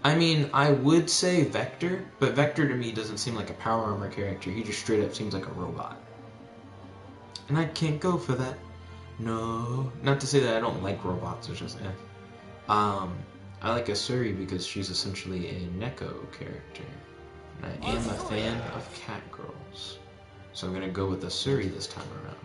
I mean, I would say Vector, but Vector to me doesn't seem like a power armor character. He just straight up seems like a robot. And I can't go for that. No. Not to say that I don't like robots, it's just I like Asuri because she's essentially a Neko character. And I am a fan of cat girls. So I'm gonna go with Asuri this time around.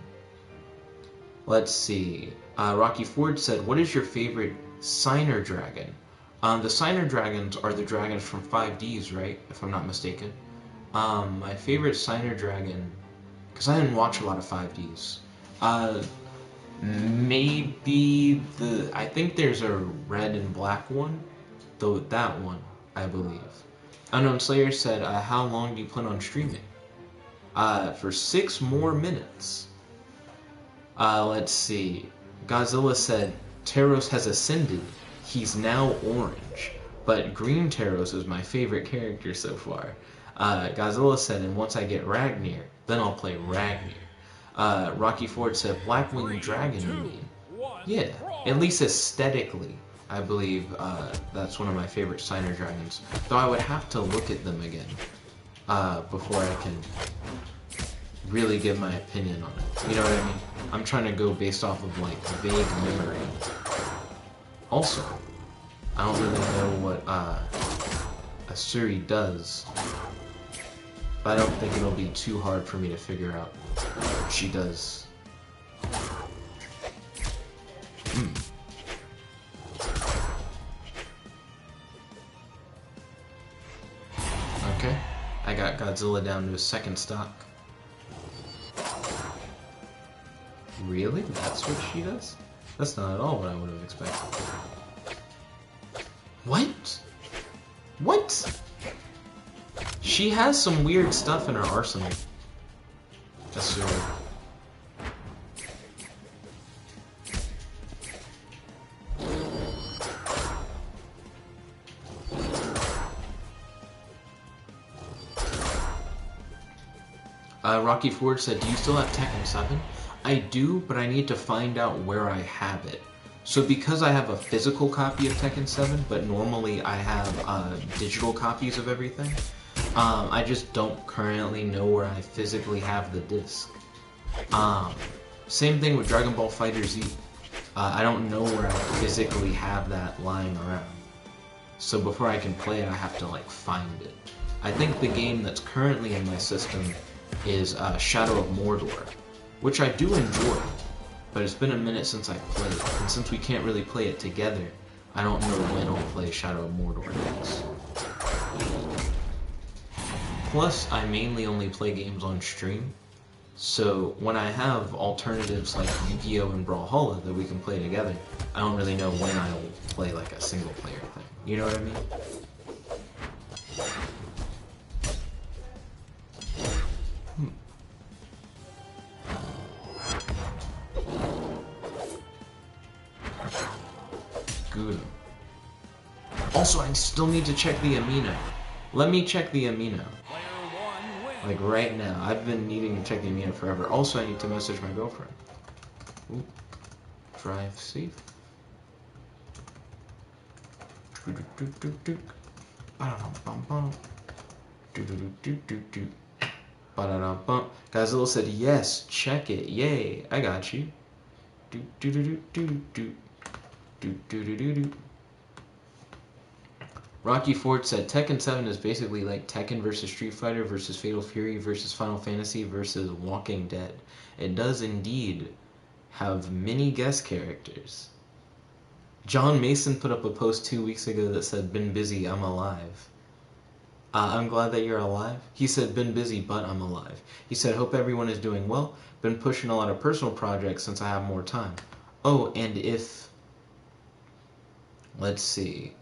Let's see. Rocky Ford said, what is your favorite Signer Dragon? The Signer Dragons are the dragons from 5Ds, right? If I'm not mistaken. My favorite Signer Dragon, because I didn't watch a lot of 5Ds. Maybe I think there's a red and black one. Though that one, I believe. Unknown Slayer said, how long do you plan on streaming? For 6 more minutes. Let's see. Godzilla said, Taros has ascended. He's now orange, but Green Taros is my favorite character so far. Godzilla said, and once I get Ragnir, then I'll play Ragnir. Rocky Ford said, Blackwing Dragon, you mean? Yeah, at least aesthetically, I believe that's one of my favorite Signer Dragons. Though I would have to look at them again before I can really give my opinion on it. You know what I mean? I'm trying to go based off of, like, vague memory. Also, I don't really know what Asuri does, but I don't think it'll be too hard for me to figure out what she does. Okay, I got Godzilla down to his second stock. Really? That's what she does? That's not at all what I would have expected. What? What? She has some weird stuff in her arsenal. That's weird. Rocky Ford said, do you still have Tekken 7? I do, but I need to find out where I have it. So because I have a physical copy of Tekken 7, but normally I have digital copies of everything, I just don't currently know where I physically have the disc. Same thing with Dragon Ball FighterZ. I don't know where I physically have that lying around. So before I can play it, I have to like find it. I think the game that's currently in my system is Shadow of Mordor, which I do enjoy, but it's been a minute since I've played it, and since we can't really play it together, I don't know when I'll play Shadow of Mordor next. Plus, I mainly only play games on stream, so when I have alternatives like Yu-Gi-Oh! And Brawlhalla that we can play together, I don't really know when I'll play like a single player thing. You know what I mean? Good. Also, I still need to check the amino. Let me check the amino. Like right now. I've been needing to check the amino forever. Also, I need to message my girlfriend. Ooh. Drive safe. Ba-da-da-bump. Godzilla said, yes, check it. Yay. I got you. Do do do do do do do do do do do. Rocky Ford said Tekken 7 is basically like Tekken versus Street Fighter versus Fatal Fury versus Final Fantasy versus Walking Dead. It does indeed have many guest characters. John Mason put up a post 2 weeks ago that said, been busy, I'm alive. I'm glad that you're alive. He said, been busy, but I'm alive. He said, hope everyone is doing well. Been pushing a lot of personal projects since I have more time. Oh, and if... Let's see.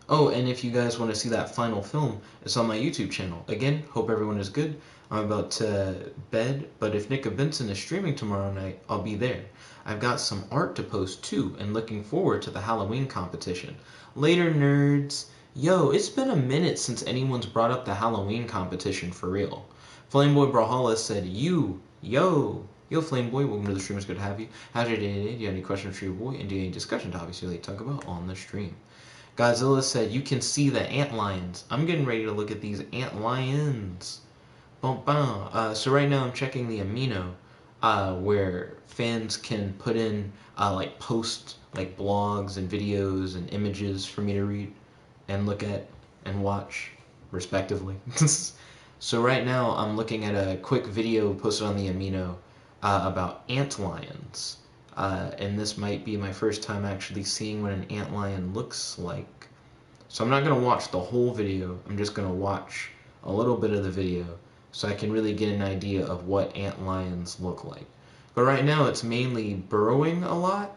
Oh, and if you guys want to see that final film, it's on my YouTube channel. Again, hope everyone is good. I'm about to bed, but if Nickabenson is streaming tomorrow night, I'll be there. I've got some art to post too, and looking forward to the Halloween competition. Later, nerds. Yo, it's been a minute since anyone's brought up the Halloween competition for real. Flameboy Brawlhalla said, yo, Flameboy, welcome to the stream, it's good to have you. How's your day today? Do you have any questions for your boy? And do you have any discussion topics you'd like to talk about on the stream? Godzilla said, you can see the ant lions. I'm getting ready to look at these ant lions. Bum, bum. So right now I'm checking the amino, where fans can put in, post, blogs and videos and images for me to read and look at and watch, respectively. So right now I'm looking at a quick video posted on the amino about ant lions. And this might be my first time actually seeing what an ant lion looks like. So I'm not going to watch the whole video, I'm just going to watch a little bit of the video so I can really get an idea of what ant lions look like. But right now it's mainly burrowing a lot.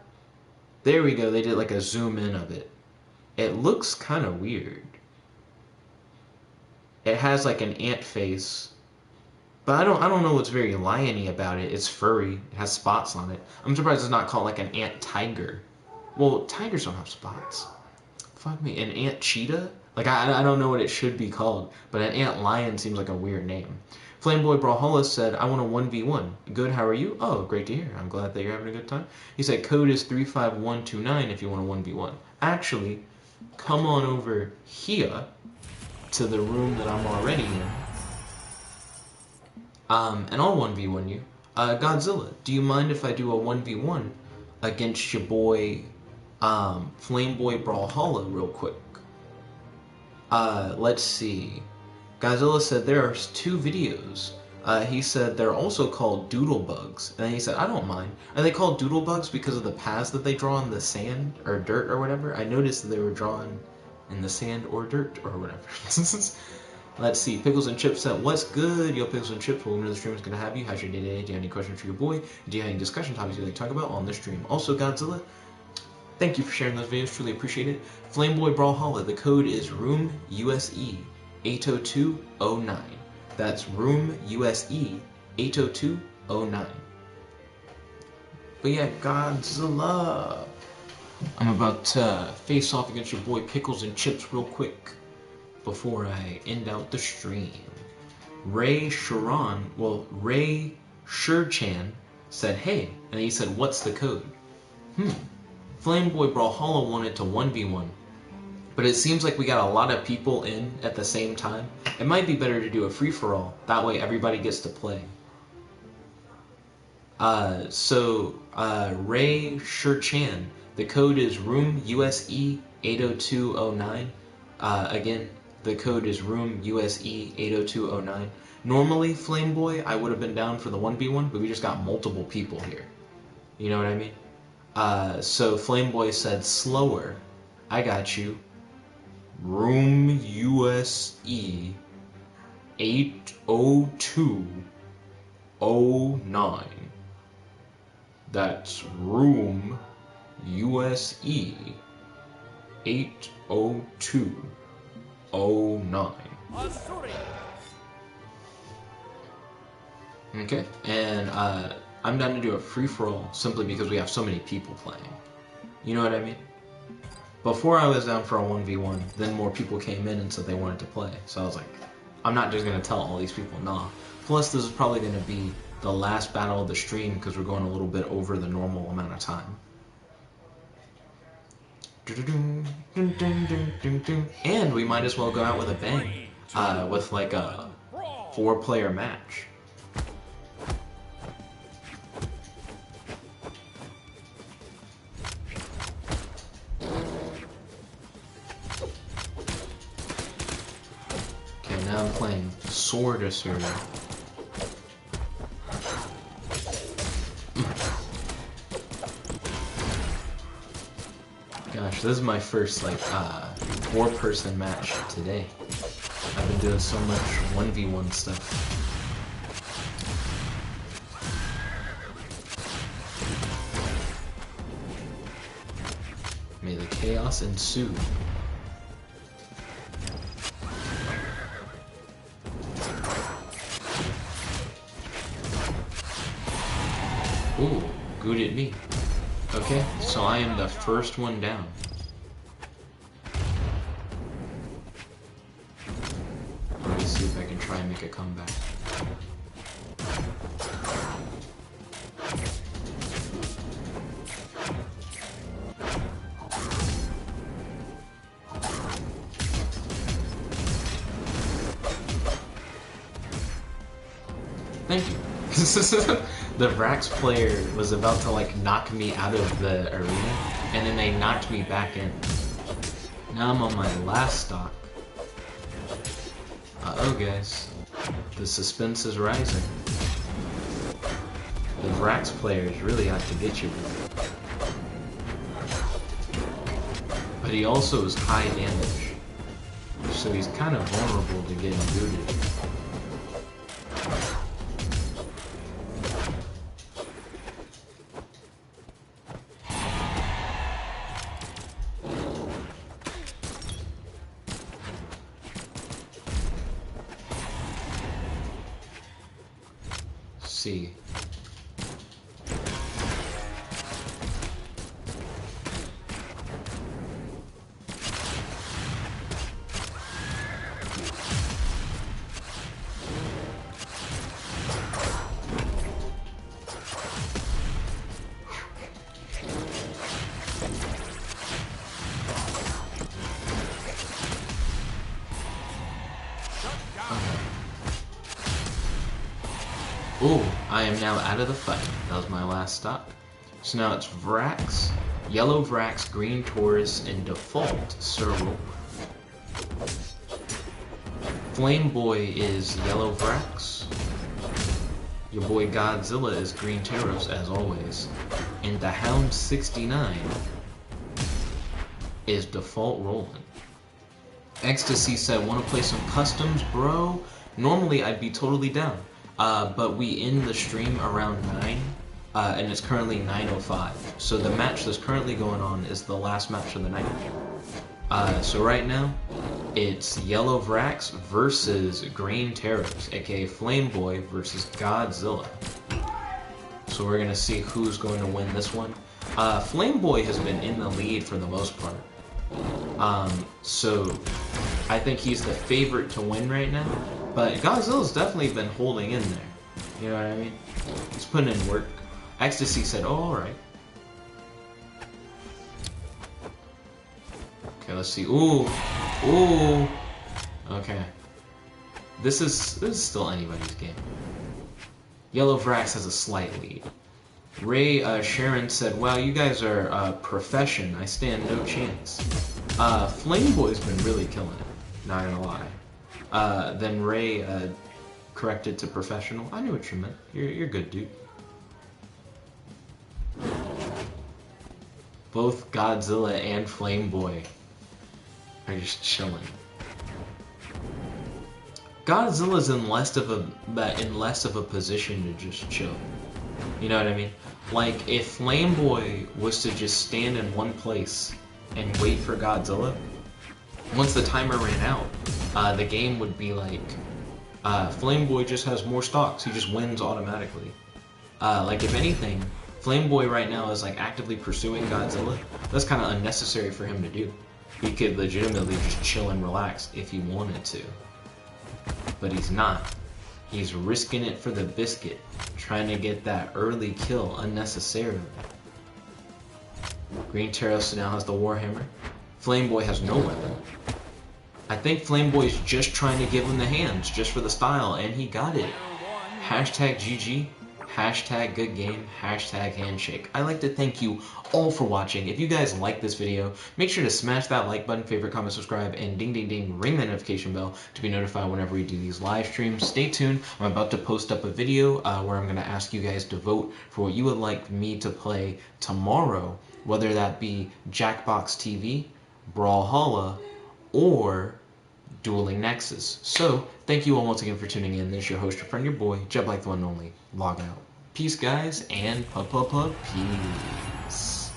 There we go, they did like a zoom in of it. It looks kind of weird. It has like an ant face. But I don't know what's very lion-y about it. It's furry. It has spots on it. I'm surprised it's not called like an ant tiger. Well, tigers don't have spots. Fuck me. An ant cheetah? Like, I don't know what it should be called. But an ant lion seems like a weird name. Flameboy Brawlhalla said, I want a 1v1. Good, how are you? Oh, great to hear. I'm glad that you're having a good time. He said, code is 35129 if you want a 1v1. Actually, come on over here to the room that I'm already in. And I'll 1v1 you. Godzilla, do you mind if I do a 1v1 against your boy, Flameboy Brawlhalla real quick? Let's see. Godzilla said there are 2 videos. He said they're also called doodlebugs. And then he said, I don't mind. Are they called doodlebugs because of the paths that they draw in the sand or dirt or whatever? I noticed that they were drawn in the sand or dirt or whatever. Let's see. Pickles and Chips said, what's good? Yo, Pickles and Chips, welcome to the stream. It's good to have you. How's your day today? Do you have any questions for your boy? Do you have any discussion topics you'd like to talk about on the stream? Also, Godzilla, thank you for sharing those videos. Truly appreciate it. Flameboy Brawlhalla, the code is Room USE 80209. That's Room USE 80209. But yeah, Godzilla, I'm about to face off against your boy Pickles and Chips real quick before I end out the stream. Ray Sherchan said, hey, and he said, what's the code? Flameboy Brawlhalla wanted to 1v1, but it seems like we got a lot of people in at the same time. It might be better to do a free-for-all, that way everybody gets to play. Ray Sherchan, the code is Room USE 80209. Again, the code is Room USE 80209. Normally, Flameboy, I would have been down for the 1v1, but we just got multiple people here. You know what I mean? So Flameboy said, slower. I got you. Room USE 80209. That's Room USE 80209. Okay, and I'm down to do a free-for-all simply because we have so many people playing. You know what I mean? Before I was down for a 1v1, then more people came in and said they wanted to play. So I was like, I'm not just going to tell all these people nah. Plus, this is probably going to be the last battle of the stream because we're going a little bit over the normal amount of time. And we might as well go out with a bang. With like a 4-player match. Okay, now I'm playing Sword Asserter. Gosh, this is my first, like, 4-person match today. I've been doing so much 1v1 stuff. May the chaos ensue. Ooh, good at me. Okay, so I am the first one down. Let me see if I can try and make a comeback. Thank you. The Vrax player was about to like knock me out of the arena, and then they knocked me back in. Now I'm on my last stock. Uh-oh guys, the suspense is rising. The Vrax players really have to get you. But he also is high damage, so he's kind of vulnerable to getting booted. See. Ooh, I am now out of the fight. That was my last stop. So now it's Vrax, yellow Vrax, green Taurus, and default Serval. Flame Boy is yellow Vrax. Your boy Godzilla is green Taurus as always. And the Hound 69 is default Roland. Ecstasy said, wanna play some customs, bro? Normally I'd be totally down. But we end the stream around 9, and it's currently 9:05. So the match that's currently going on is the last match of the night. So right now, it's Yellow Vrax versus Green Taurus, aka Flame Boy versus Godzilla. So we're gonna see who's going to win this one. Flame Boy has been in the lead for the most part. So I think he's the favorite to win right now. But Godzilla's definitely been holding in there. You know what I mean? He's putting in work. Ecstasy said, oh, alright. Okay, let's see. Ooh. Ooh. Okay. This is still anybody's game. Yellow Vrax has a slight lead. Ray Sharon said, wow, you guys are profession. I stand no chance. Flame Boy's been really killing it. Not gonna lie. Then Ray corrected to professional. I knew what you meant. You're good, dude. Both Godzilla and Flame Boy are just chilling. Godzilla's in less of a position to just chill. You know what I mean? Like if Flame Boy was to just stand in one place and wait for Godzilla, once the timer ran out, the game would be like, Flame Boy just has more stocks. He just wins automatically. Like if anything, Flame Boy right now is like actively pursuing Godzilla. That's kind of unnecessary for him to do. He could legitimately just chill and relax if he wanted to. But he's not. He's risking it for the biscuit, trying to get that early kill unnecessarily. Green Taurus now has the Warhammer. Flame Boy has no weapon. I think Flameboy's just trying to give him the hands, just for the style, and he got it. Hashtag GG, hashtag good game, hashtag handshake. I'd like to thank you all for watching. If you guys like this video, make sure to smash that like button, favorite, comment, subscribe, and ding ding ding, ring that notification bell to be notified whenever we do these live streams. Stay tuned. I'm about to post up a video where I'm going to ask you guys to vote for what you would like me to play tomorrow, whether that be Jackbox TV, Brawlhalla, or Dueling Nexus. So, thank you all once again for tuning in. This is your host, your friend, your boy, Jet Black the one and only. Log out. Peace, guys, and peace.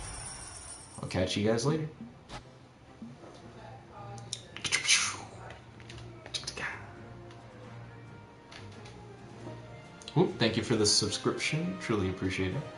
I'll catch you guys later. Thank you for the subscription. Truly appreciate it.